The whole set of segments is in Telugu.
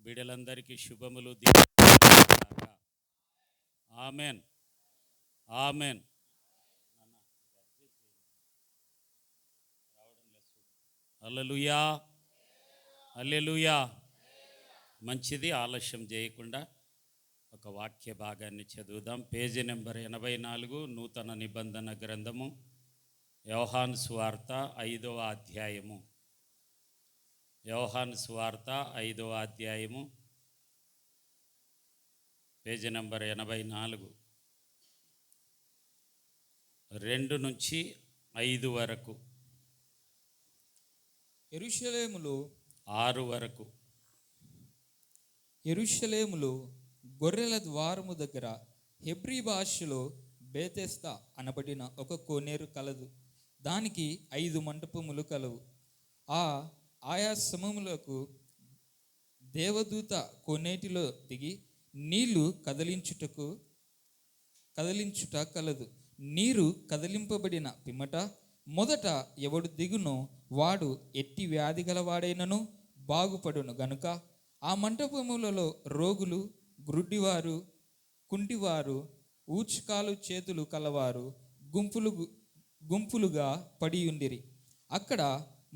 బిడ్డలందరికీ శుభములు. Amen, amen. Hallelujah, hallelujah. మంచిది, ఆలస్యం చేయకుండా ఒక వాక్య భాగాన్ని చదువుదాం. పేజీ నెంబర్ 84, నూతన నిబంధన గ్రంథము, యోహాను సువార్త 5వ అధ్యాయము. యోహాను సువార్త 5వ అధ్యాయము, పేజీ నెంబర్ 84, 2 నుంచి 5 వరకు, యెరూషలేములో 6 వరకు. యెరూషలేములో గొర్రెల ద్వారము దగ్గర హెబ్రీ భాషలో బేతెస్దా అనబడిన ఒక కోనేరు కలదు. దానికి 5 మంటపములు కలవు. ఆయా సమములకు దేవదూత కోనేటిలో దిగి నీళ్లు కదిలించుట కలదు. నీరు కదిలింపబడిన పిమ్మట మొదట ఎవడు దిగునో వాడు ఎట్టి వ్యాధి గలవాడైనను బాగుపడును గనుక ఆ మంటపములలో రోగులు, గ్రుడ్డివారు, కుంటివారు, ఊచకాలు చేతులు కలవారు గుంపులుగా పడి ఉండిరి. అక్కడ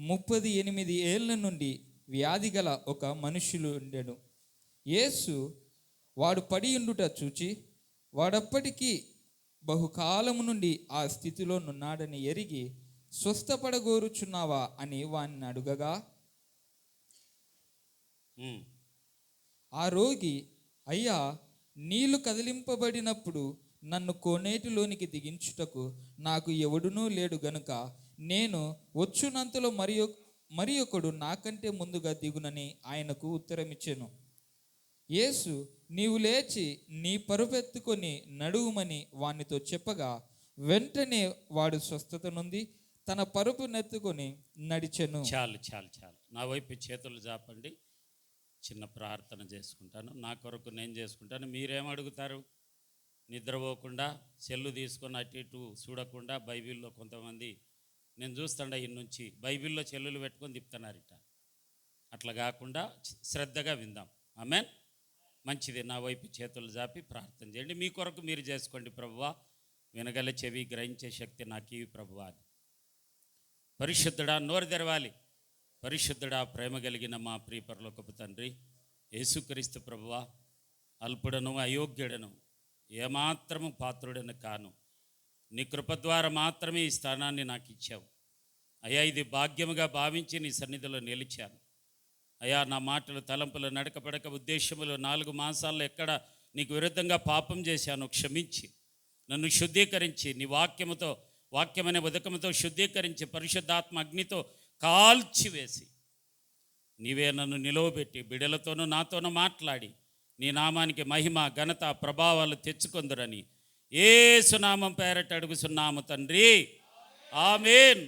38 ఏళ్ల నుండి వ్యాధి గల ఒక మనుష్యులు ఉండెను. యేసు వాడు పడి ఉండుట చూచి, వాడప్పటికీ బహుకాలము నుండి ఆ స్థితిలో నున్నాడని ఎరిగి, స్వస్థపడగోరుచున్నావా అని వాణ్ణి అడుగగా, ఆ రోగి, అయ్యా, నీళ్లు కదిలింపబడినప్పుడు నన్ను కోనేటిలోనికి దిగించుటకు నాకు ఎవడునూ లేడు గనుక నేను వచ్చునంతలో మరి ఒకడు నాకంటే ముందుగా దిగునని ఆయనకు ఉత్తరమిచ్చెను. యేసు, నీవు లేచి నీ పరుపెత్తుకొని నడువుమని వానితో చెప్పగా, వెంటనే వాడు స్వస్థత నొంది తన పరుపు నెత్తుకొని నడిచెను. చాలు చాలు చాలు. నా వైపు చేతులు చాపండి. చిన్న ప్రార్థన చేసుకుంటాను. నా కొరకు నేను చేసుకుంటాను. మీరేమడుగుతారు? నిద్రపోకుండా సెల్లు తీసుకొని అటు ఇటు చూడకుండా, బైబిల్లో కొంతమంది నేను చూస్తాండ ఈ నుంచి బైబిల్లో చెల్లులు పెట్టుకొని తిప్పుతున్నారిట. అట్లా కాకుండా శ్రద్ధగా విందాం. ఆమెన్. మంచిది. నా వైపు చేతులు చాపి ప్రార్థన చేయండి. మీ కొరకు మీరు చేసుకోండి. ప్రభువా, వినగల చెవి, గ్రహించే శక్తి నాకు ఇవి ప్రభువా. పరిశుద్ధుడా, నోరు తెరవాలి. పరిశుద్ధుడా, ప్రేమ కలిగిన మా ప్రియ పరలోకపు తండ్రి యేసుక్రీస్తు ప్రభువా, అల్పుడను, అయోగ్యుడను, ఏమాత్రము పాత్రుడను కాను. నీ కృప ద్వారా మాత్రమే ఈ స్థానాన్ని నాకు ఇచ్చావు అయ్యా. ఇది భాగ్యముగా భావించి నీ సన్నిధిలో నిలిచాను అయ్యా. నా మాటలు, తలంపులు, నడకపడక ఉద్దేశములు 4 మాసాల్లో ఎక్కడ నీకు విరుద్ధంగా పాపం చేశాను, క్షమించి నన్ను శుద్ధీకరించి నీ వాక్యమనే ఉదకముతో శుద్ధీకరించి పరిశుద్ధాత్మ అగ్నితో కాల్చివేసి నీవే నన్ను నిలవబెట్టి బిడలతోనూ నాతోనూ మాట్లాడి నీ నామానికి మహిమ, ఘనత, ప్రభావాలు తెచ్చుకొందురని యేసు నామం పేరట అడుగుచున్నాము తండ్రి. ఆమేన్.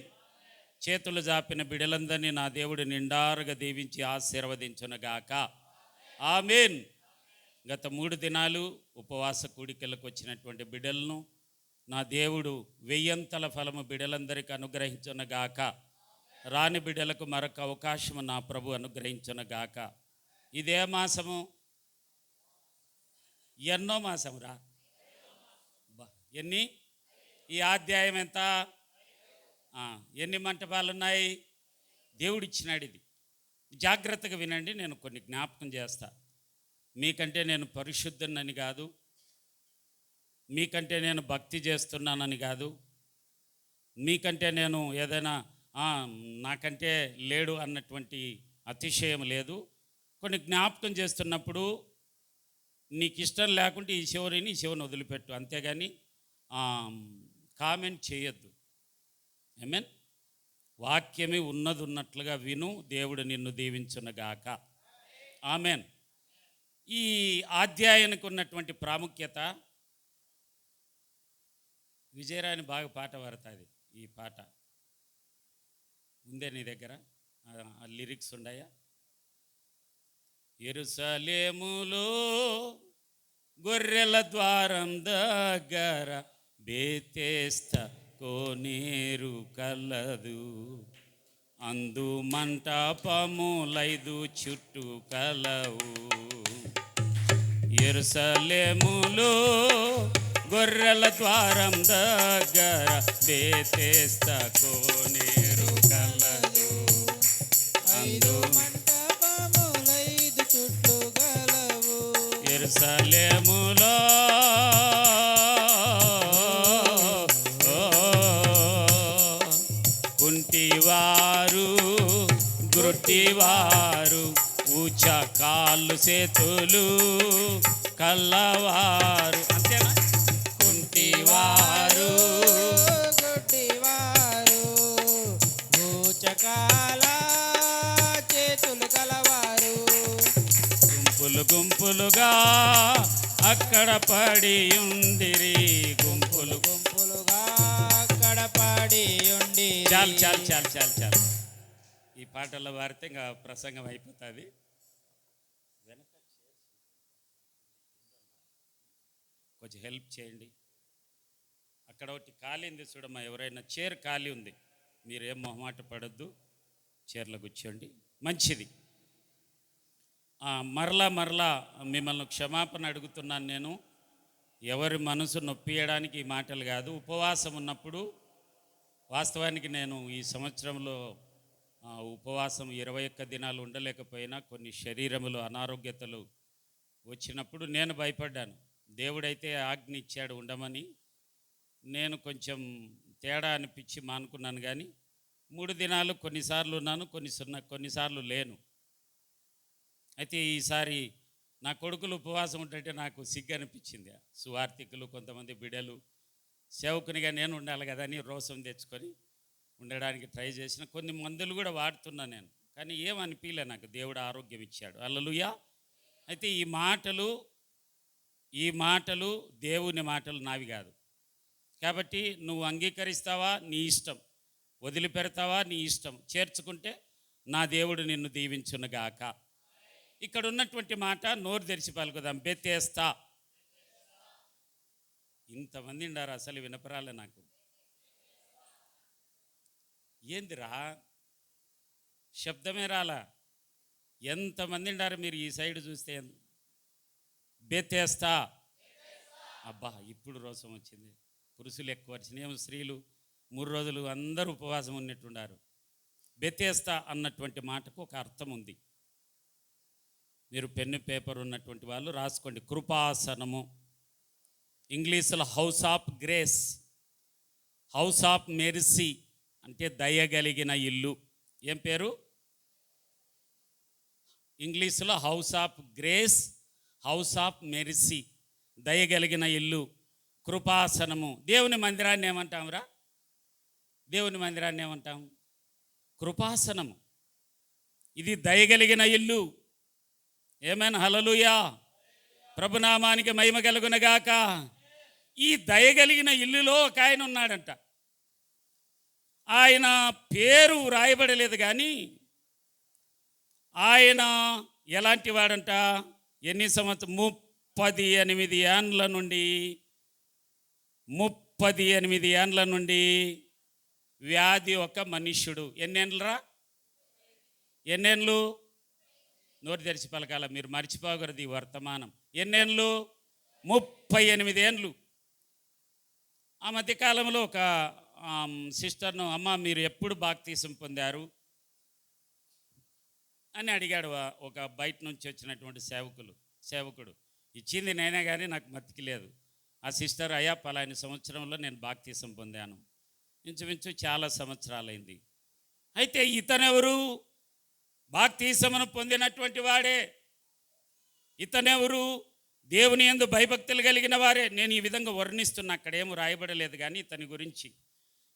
చేతులు జాపిన బిడలందరినీ నా దేవుడు నిండారుగా దీవించి ఆశీర్వదించునుగాక. ఆమేన్. గత 3 దినాలు ఉపవాస కూడికలకు వచ్చినటువంటి బిడలను నా దేవుడు 1000 ఫలము బిడలందరికీ అనుగ్రహించునుగాక. రాని బిడ్డలకు మరొక అవకాశము నా ప్రభు అనుగ్రహించునుగాక. ఇదే మాసము? ఎన్నో మాసము రా? ఎన్ని? ఈ అధ్యాయం ఎంత? ఎన్ని మంటపాలు ఉన్నాయి? దేవుడిచ్చినాడు. ఇది జాగ్రత్తగా వినండి. నేను కొన్ని జ్ఞాపకం చేస్తా. మీకంటే నేను పరిశుద్ధునని కాదు, మీకంటే నేను భక్తి చేస్తున్నానని కాదు, మీకంటే నేను ఏదైనా నాకంటే లేడు అన్నటువంటి అతిశయం లేదు. కొన్ని జ్ఞాపకం చేస్తున్నప్పుడు నీకు ఇష్టం లేకుంటే ఈ శివుని వదిలిపెట్టు, అంతేగాని కామెంట్ చేయొద్దు. ఆమేన్. వాక్యమే ఉన్నట్లుగా విను. దేవుడు నిన్ను దీవించునుగాక. ఆమేన్. ఈ అధ్యాయానికి ఉన్నటువంటి ప్రాముఖ్యత, విజయరాని బాగా పాట పడుతుంది. ఈ పాట ఉందే నీ దగ్గర? లిరిక్స్ ఉన్నాయా? యెరూషలేములో గొర్రెల ద్వారం దగ్గర బేతెస్దా కోనేరు కలదు. అందు మంటపములైదు చుట్టూ కలవు. యెరూషలేములో గొర్రెల ద్వారం దగ్గర బేతెస్దా కోనేరు కలదు. అందు మంటపములైదు చుట్లు గలవు. యెరూషలేములో కుంటివారు గ్రుట్టివారు ఊచ కాళ్ళు చేతులు కల్లవారు, అంతేనా? కుంటివారు గుడ్డివారు ఊచకాల చేతులు కలవారు. గుంపులు గుంపులుగా అక్కడ పడి ఉండిరి. గుంపులు గుంపులుగా అక్కడ పడి ఉండి. చాలు చాలు చాలు చాలు చాలు. ఈ పాటల్లో వారితే ఇంకా ప్రసంగం అయిపోతుంది. కొంచెం హెల్ప్ చేయండి. అక్కడ ఒకటి ఖాళీ ఉంది చూడమ్మా, ఎవరైనా చైర్ ఖాళీ ఉంది, మీరేం మొహమాట పడద్దు, చైర్లో కూర్చోండి. మంచిది. మరలా మిమ్మల్ని క్షమాపణ అడుగుతున్నాను నేను. ఎవరి మనసు నొప్పియడానికి ఈ మాటలు కాదు. ఉపవాసం ఉన్నప్పుడు వాస్తవానికి నేను ఈ సంవత్సరంలో ఉపవాసం 21 దినాలు ఉండలేకపోయినా కొన్ని శరీరములో అనారోగ్యతలు వచ్చినప్పుడు నేను భయపడ్డాను. దేవుడైతే ఆజ్ఞ ఇచ్చాడు ఉండమని. నేను కొంచెం తేడా అనిపించి మానుకున్నాను. కానీ 3 దినాలు కొన్నిసార్లు ఉన్నాను, కొన్నిసార్లు లేను. అయితే ఈసారి నా కొడుకులు ఉపవాసం ఉంటుంటే నాకు సిగ్గు అనిపించింది. సువార్థికులు కొంతమంది బిడ్డలు, సేవకునిగా నేను ఉండాలి కదా అని రోసం తెచ్చుకొని ఉండడానికి ట్రై చేసిన. కొన్ని మందులు కూడా వాడుతున్నా నేను, కానీ ఏమనిపించలే నాకు. దేవుడు ఆరోగ్యం ఇచ్చాడు. హల్లెలూయా. అయితే ఈ మాటలు దేవుని మాటలు నావి కాదు. కాబట్టి నువ్వు అంగీకరిస్తావా నీ ఇష్టం, వదిలిపెడతావా నీ ఇష్టం. చేర్చుకుంటే నా దేవుడు నిన్ను దీవించునుగాక. ఇక్కడ ఉన్నటువంటి మాట నోరు తెరిచి పలుకుదాం. బెతెస్దా. ఇంతమంది ఉండారు, అసలు వినపరాలే నాకు. ఏందిరా శబ్దమే రాలా? ఎంతమంది ఉండారు మీరు ఈ సైడ్ చూస్తే? బెతెస్దా. అబ్బా, ఇప్పుడు రోసం వచ్చింది. పురుషులు ఎక్కువ వచ్చినాయి, స్త్రీలు 3 రోజులు అందరూ ఉపవాసం ఉన్నట్టున్నారు. బెతెస్దా అన్నటువంటి మాటకు ఒక అర్థం ఉంది. మీరు పెన్ను పేపర్ ఉన్నటువంటి వాళ్ళు రాసుకోండి. కృపాసనము, ఇంగ్లీష్లో house of grace, house of mercy అంటే దయగలిగిన ఇల్లు. ఏం పేరు? ఇంగ్లీష్లో house of grace, house of mercy, దయగలిగిన ఇల్లు, కృపాసనము. దేవుని మందిరాన్ని ఏమంటాంరా? దేవుని మందిరాన్ని ఏమంటాం? కృపాసనము. ఇది దయగలిగిన ఇల్లు. ఏమైనా హల్లెలూయా. ప్రభునామానికి మహిమ కలుగునగాక. ఈ దయగలిగిన ఇల్లులో ఒక ఆయన ఉన్నాడంట. ఆయన పేరు రాయబడలేదు, కానీ ఆయన ఎలాంటి వాడంట? ఎన్ని సంవత్సరం? 38 ఏండ్ల నుండి 38 ఏండ్ల నుండి వ్యాధి ఒక మనుష్యుడు. ఎన్నేండ్లరా? ఎన్నేండ్లు? నోరు తెరిచి పలకాల, మీరు మర్చిపోకూడదు ఈ వర్తమానం. ఎన్నేండ్లు? 38 ఏండ్లు. ఆ మధ్యకాలంలో ఒక సిస్టర్ను, అమ్మ మీరు ఎప్పుడు బాప్తిసం పొందారు అని అడిగాడు ఒక బయట నుంచి వచ్చినటువంటి సేవకుడు. ఇచ్చింది నేనే కానీ నాకు మతికి లేదు. ఆ సిస్టర్, అయ్యా పలాని సంవత్సరంలో నేను బాప్తిసం పొందాను. ఇంచుమించు చాలా సంవత్సరాలైంది. అయితే ఇతనెవరు? బాప్తిసమును పొందినటువంటి వాడే. ఇతనెవరు? దేవుని యందు భయభక్తులు కలిగిన వారే. నేను ఈ విధంగా వర్ణిస్తున్నా, అక్కడేమో రాయబడలేదు కానీ ఇతని గురించి.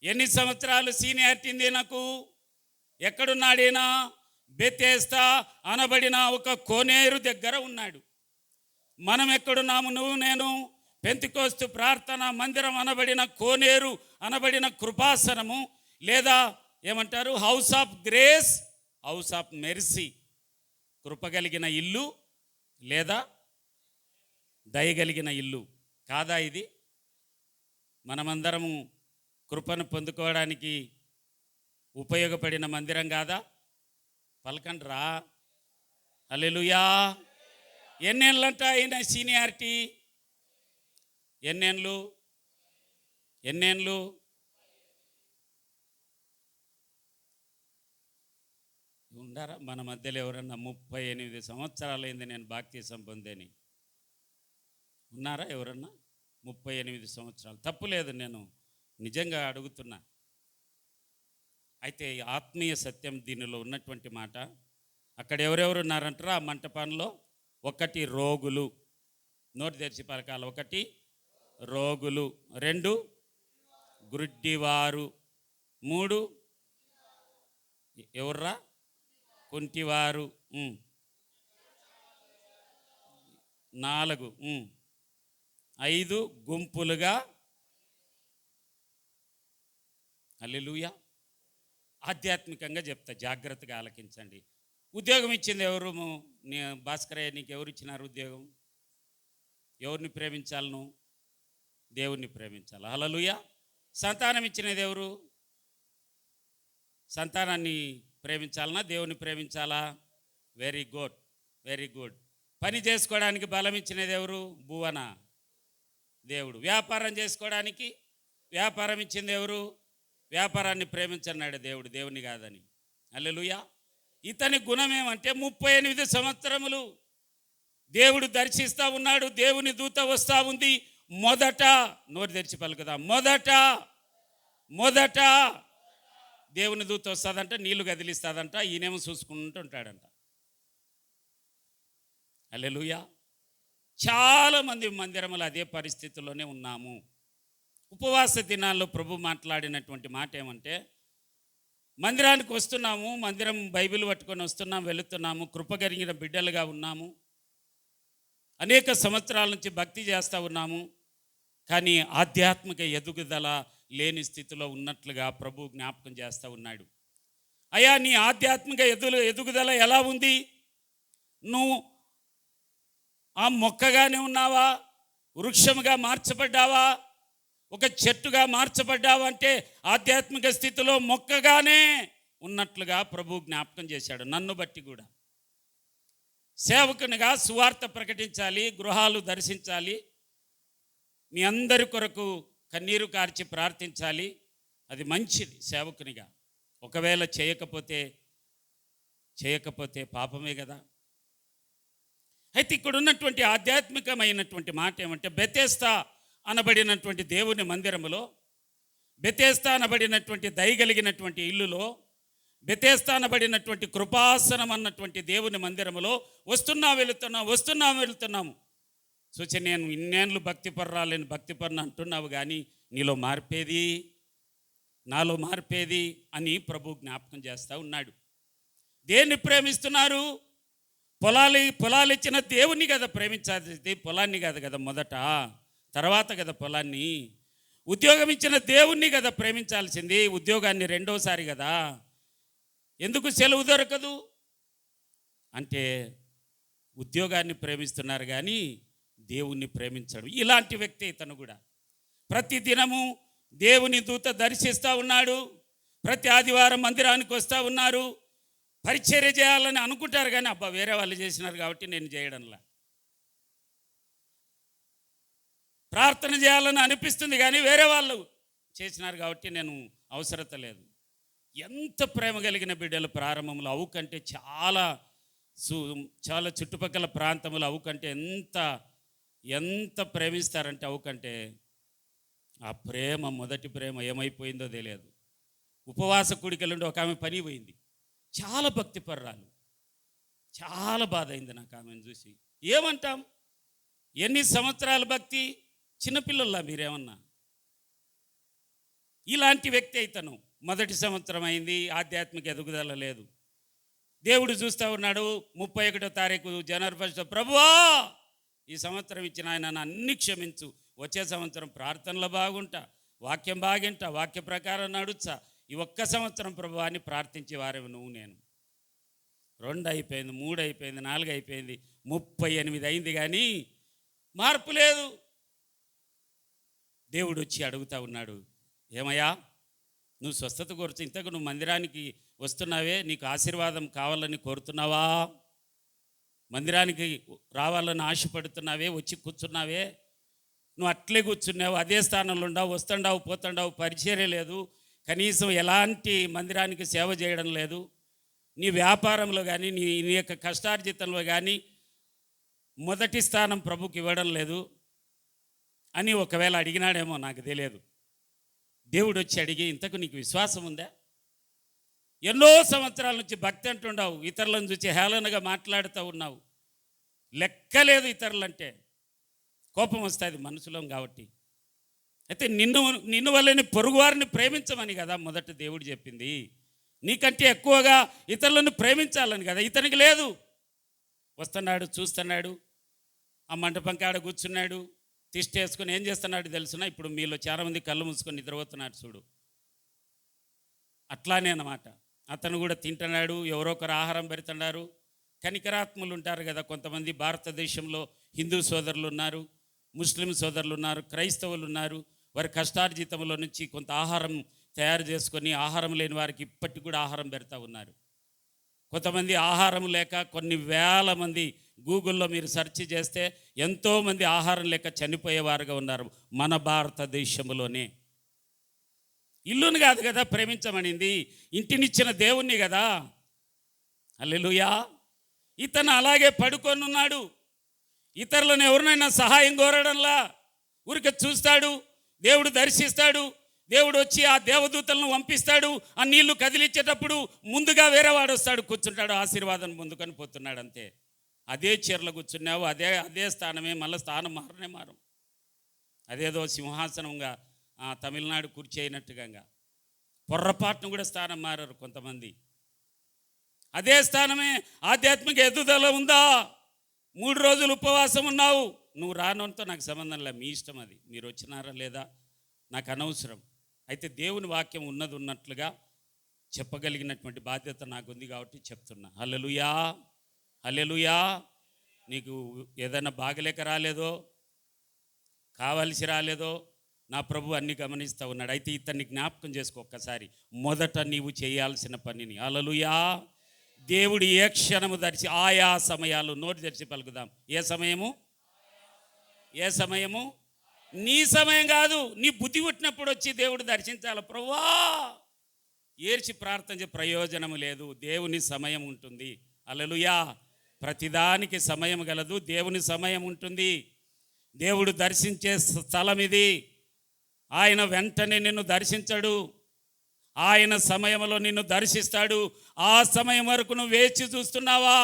ఎన్ని సంవత్సరాలు సీనియారిటీ ఉంది నాకు? ఎక్కడున్నాడైనా? బెతెస్దా అనబడిన ఒక కోనేరు దగ్గర ఉన్నాడు. మనం ఎక్కడున్నాము? నువ్వు నేను పెంతెకోస్తు ప్రార్థన మందిరం అనబడిన కోనేరు అనబడిన కృపాసనము, లేదా ఏమంటారు, house of grace, house of mercy, కృపగలిగిన ఇల్లు లేదా దయగలిగిన ఇల్లు కాదా ఇది? మనమందరము కృపను పొందుకోవడానికి ఉపయోగపడిన మందిరం కాదా? పలకండి రా. హల్లెలూయా. ఎన్నేళ్ళంట ఆయన సీనియారిటీ? ఎన్నేళ్ళు? ఉండారా మన మధ్యలో ఎవరన్నా 38 సంవత్సరాలైంది నేను బాప్తీసం పొందేని? ఉన్నారా ఎవరన్నా? 38 సంవత్సరాలు. తప్పులేదు, నేను నిజంగా అడుగుతున్నా. అయితే ఆత్మీయ సత్యం దీనిలో ఉన్నటువంటి మాట. అక్కడ ఎవరెవరు ఉన్నారంటారా ఆ మంటపంలో? 1 రోగులు, నోటి తెరిచి పలకాల. 1 రోగులు, 2 గుడ్డివారు, 3 ఎవర్రా? కుంటివారు, 4 5 గుంపులుగా. హల్లెలూయా. ఆధ్యాత్మికంగా చెప్తా, జాగ్రత్తగా ఆలకించండి. ఉద్యోగం ఇచ్చింది ఎవరు? భాస్కరయ్య, నీకు ఎవరు ఇచ్చినారు ఉద్యోగం? ఎవరిని ప్రేమించాలి నువ్వు? దేవుణ్ణి ప్రేమించాలి. హల్లెలూయా. సంతానం ఇచ్చినది ఎవరు? సంతానాన్ని ప్రేమించాలనా దేవుని ప్రేమించాలా? Very good, very good. పని చేసుకోవడానికి బలం ఇచ్చినది ఎవరు? భువన, దేవుడు. వ్యాపారం చేసుకోవడానికి వ్యాపారం ఇచ్చింది ఎవరు? వ్యాపారాన్ని ప్రేమించన్నాడు దేవుడు, దేవుని కాదని. హల్లెలూయా. ఇతని గుణం ఏమంటే 38 సంవత్సరములు దేవుడు దర్శిస్తూ ఉన్నాడు. దేవుని దూత వస్తూ ఉంది. మొదట, నోరు తెరిచి పలుకుదా, మొదట దేవుని దూత వస్తుందంట, నీళ్లు కదిలిస్తుందంట, ఈయనేమో చూసుకుంటూ ఉంటాడంట. హల్లెలూయా. చాలామంది మందిరములు అదే పరిస్థితుల్లోనే ఉన్నాము. ఉపవాస దినాల్లో ప్రభు మాట్లాడినటువంటి మాట ఏమంటే, మందిరానికి వస్తున్నాము, మందిరం బైబిల్ పట్టుకొని వస్తున్నాము, వెళుతున్నాము, కృపగలిగిన బిడ్డలుగా ఉన్నాము, అనేక సంవత్సరాల నుంచి భక్తి చేస్తూ ఉన్నాము, కానీ ఆధ్యాత్మిక ఎదుగుదల లేని స్థితిలో ఉన్నట్లుగా ప్రభు జ్ఞాపకం చేస్తూ ఉన్నాడు. అయ్యా, నీ ఆధ్యాత్మిక ఎదుగుదల ఎలా ఉంది? నువ్వు ఆ మొక్కగానే ఉన్నావా? వృక్షముగా మార్చబడ్డావా? ఒక చెట్టుగా మార్చబడ్డావా? అంటే ఆధ్యాత్మిక స్థితిలో మొక్కగానే ఉన్నట్లుగా ప్రభు జ్ఞాపకం చేశాడు. నన్ను బట్టి కూడా సేవకునిగా సువార్త ప్రకటించాలి, గృహాలు దర్శించాలి, మీ అందరి కొరకు కన్నీరు కార్చి ప్రార్థించాలి. అది మంచిది సేవకునిగా. ఒకవేళ చేయకపోతే పాపమే కదా. అయితే ఇక్కడ ఉన్నటువంటి ఆధ్యాత్మికమైనటువంటి మాట ఏమంటే, బెతెస్దా అనబడినటువంటి దేవుని మందిరములో, బెతెస్దా అనబడినటువంటి దయగలిగినటువంటి ఇల్లులో, బెతెస్దా అనబడినటువంటి కృపాసనం అన్నటువంటి దేవుని మందిరములో వెళుతున్నాము. సూచి, నేను ఇన్నేళ్ళు భక్తిపర్రాలేని భక్తిపర్ణ అంటున్నావు, కానీ నాలో మార్పేది అని ప్రభు జ్ఞాపకం చేస్తూ ఉన్నాడు. దేన్ని ప్రేమిస్తున్నారు? పొలాలు ఇచ్చిన దేవుణ్ణి కదా ప్రేమించాల్సింది, పొలాన్ని కాదు కదా మొదట, తర్వాత కదా పొలాన్ని. ఉద్యోగం ఇచ్చిన దేవుణ్ణి కదా ప్రేమించాల్సింది, ఉద్యోగాన్ని రెండోసారి కదా. ఎందుకు సెలవు దొరకదు అంటే ఉద్యోగాన్ని ప్రేమిస్తున్నారు కానీ దేవుణ్ణి ప్రేమించడు. ఇలాంటి వ్యక్తి ఇతను కూడా. ప్రతి దినము దేవుని దూత దర్శిస్తూ ఉన్నాడు, ప్రతి ఆదివారం మందిరానికి వస్తూ ఉన్నారు. పరిచర్య చేయాలని అనుకుంటారు కానీ అబ్బా వేరే వాళ్ళు చేసినారు కాబట్టి నేను చేయడంలా. ప్రార్థన చేయాలని అనిపిస్తుంది కానీ వేరే వాళ్ళు చేసినారు కాబట్టి నేను అవసరత లేదు. ఎంత ప్రేమ కలిగిన బిడ్డలు ప్రారంభంలో అవు కంటే చాలా చుట్టుపక్కల ప్రాంతములు అవు కంటే ఎంత ప్రేమిస్తారంటే అవు కంటే ఆ ప్రేమ, మొదటి ప్రేమ ఏమైపోయిందో తెలియదు. ఉపవాస కూడికలుండి ఒక ఆమె పని పోయింది, చాలా భక్తిపర్రాలు. చాలా బాధ అయింది నాకు ఆమెను చూసి. ఏమంటాం? ఎన్ని సంవత్సరాల భక్తి? చిన్నపిల్లల్లా మీరేమన్నా? ఇలాంటి వ్యక్తి అయితను. మొదటి సంవత్సరం అయింది, ఆధ్యాత్మిక ఎదుగుదల లేదు. దేవుడు చూస్తూ ఉన్నాడు. 31వ తారీఖు జనవరి 1 ప్రభువా, ఈ సంవత్సరం ఇచ్చిన ఆయన నన్ను అన్ని క్షమించు, వచ్చే సంవత్సరం ప్రార్థనలో బాగుంటా, వాక్యం బాగింటా, వాక్య ప్రకారం నడుచా, ఈ ఒక్క సంవత్సరం ప్రభువా అని ప్రార్థించే వారేమో నువ్వు నేను. 2 అయిపోయింది, 3 అయిపోయింది, 4 అయిపోయింది, 38 అయింది కానీ మార్పు లేదు. దేవుడు వచ్చి అడుగుతూ ఉన్నాడు, ఏమయ్యా నువ్వు స్వస్థత కోరుచు, ఇంతకు నువ్వు మందిరానికి వస్తున్నావే, నీకు ఆశీర్వాదం కావాలని కోరుతున్నావా? మందిరానికి రావాలని ఆశపడుతున్నావే, వచ్చి కూర్చున్నావే, నువ్వు అట్లే కూర్చున్నావు, అదే స్థానంలో ఉండవు, వస్తుండావు పోతుండావు, పరిచర్య లేదు, కనీసం ఎలాంటి మందిరానికి సేవ చేయడం లేదు, నీ వ్యాపారంలో కానీ నీ యొక్క కష్టార్జితంలో కానీ మొదటి స్థానం ప్రభుకి ఇవ్వడం లేదు అని ఒకవేళ అడిగినాడేమో, నాకు తెలియదు. దేవుడు వచ్చి అడిగి, ఇంతకు నీకు విశ్వాసం ఉందా? ఎన్నో సంవత్సరాల నుంచి భక్తి అంటుండవు, ఇతరులను చూసి హేళనగా మాట్లాడుతూ ఉన్నావు, లెక్కలేదు ఇతరులంటే, కోపం వస్తుంది మనసులో. కాబట్టి అయితే నిన్ను వల్లని పొరుగువారిని ప్రేమించమని కదా మొదట దేవుడు చెప్పింది. నీకంటే ఎక్కువగా ఇతరులను ప్రేమించాలని కదా. ఇతనికి లేదు. వస్తున్నాడు, చూస్తున్నాడు, ఆ మంటపం కాడ కూర్చున్నాడు, తిష్ట వేసుకొని ఏం చేస్తున్నాడు తెలుసునా? ఇప్పుడు మీలో చాలామంది కళ్ళు మూసుకొని నిద్రపోతున్నారు చూడు, అట్లానే అన్నమాట. అతను కూడా తింటున్నాడు, ఎవరో ఒకరు ఆహారం పెడుతున్నారు. కనికరాత్ములు ఉంటారు కదా కొంతమంది. భారతదేశంలో హిందూ సోదరులు ఉన్నారు, ముస్లిం సోదరులు ఉన్నారు, క్రైస్తవులు ఉన్నారు. వారి కష్టార్జితంలో నుంచి కొంత ఆహారం తయారు చేసుకొని ఆహారం లేని వారికి ఇప్పటికి కూడా ఆహారం పెడతా ఉన్నారు. కొంతమంది ఆహారం లేక కొన్ని వేల మంది, గూగుల్లో మీరు సెర్చ్ చేస్తే ఎంతోమంది ఆహారం లేక చనిపోయేవారుగా ఉన్నారు మన భారతదేశంలోనే. ఇల్లుని కాదు కదా ప్రేమించమనింది, ఇంటినిచ్చిన దేవుణ్ణి కదా. హల్లెలూయా. ఇతను అలాగే పడుకొని ఉన్నాడు, ఇతరులను ఎవరినైనా సహాయం కోరడంలా, ఊరికే చూస్తాడు, దేవుడు దర్శిస్తాడు, దేవుడు వచ్చి ఆ దేవదూతలను పంపిస్తాడు. ఆ నీళ్లు కదిలించేటప్పుడు ముందుగా వేరే వాడు వస్తాడు, కూర్చుంటాడు, ఆశీర్వాదం ముందుకొని పోతున్నాడు. అంతే. అదే చీరలో కూర్చున్నావు, అదే స్థానమే, మళ్ళీ స్థానం మారనే మారం. అదేదో సింహాసనంగా తమిళనాడు కుర్చీ అయినట్టుగా పొర్రపాటును కూడా స్థానం మారారు కొంతమంది. అదే స్థానమే. ఆధ్యాత్మిక ఎదుగుదల ఉందా? 3 రోజులు ఉపవాసం ఉన్నావు, నువ్వు రానంతో నాకు సంబంధం లేదు, మీ ఇష్టం, అది మీరు వచ్చినారా లేదా నాకు అనవసరం. అయితే దేవుని వాక్యం ఉన్నట్లుగా చెప్పగలిగినటువంటి బాధ్యత నాకు ఉంది కాబట్టి చెప్తున్నా. హల్లెలూయా, హల్లెలూయా. నీకు ఏదైనా బాగలేక రాలేదో, కావలసి రాలేదో, నా ప్రభు అన్ని గమనిస్తూ ఉన్నాడు. అయితే ఇతన్ని జ్ఞాపకం చేసుకో ఒక్కసారి, మొదట నీవు చేయాల్సిన పనిని. హల్లెలూయా. దేవుడు ఏ క్షణము దర్శి, ఆయా సమయాలు, నోటి తెరిచి పలుకుదాం. ఏ సమయము? ఏ సమయము? నీ సమయం కాదు, నీ బుద్ధి పుట్టినప్పుడు వచ్చి దేవుడు దర్శించాలి. ప్రభువా ఏడ్చి ప్రార్థన చేసే ప్రయోజనం లేదు. దేవుని సమయం ఉంటుంది. హల్లెలూయా. ప్రతిదానికి సమయం గలదు, దేవుని సమయం ఉంటుంది. దేవుడు దర్శించే స్థలం ఇది. ఆయన వెంటనే నిన్ను దర్శించడు, ఆయన సమయంలో నిన్ను దర్శిస్తాడు. ఆ సమయం వరకు నువ్వు వేచి చూస్తున్నావా?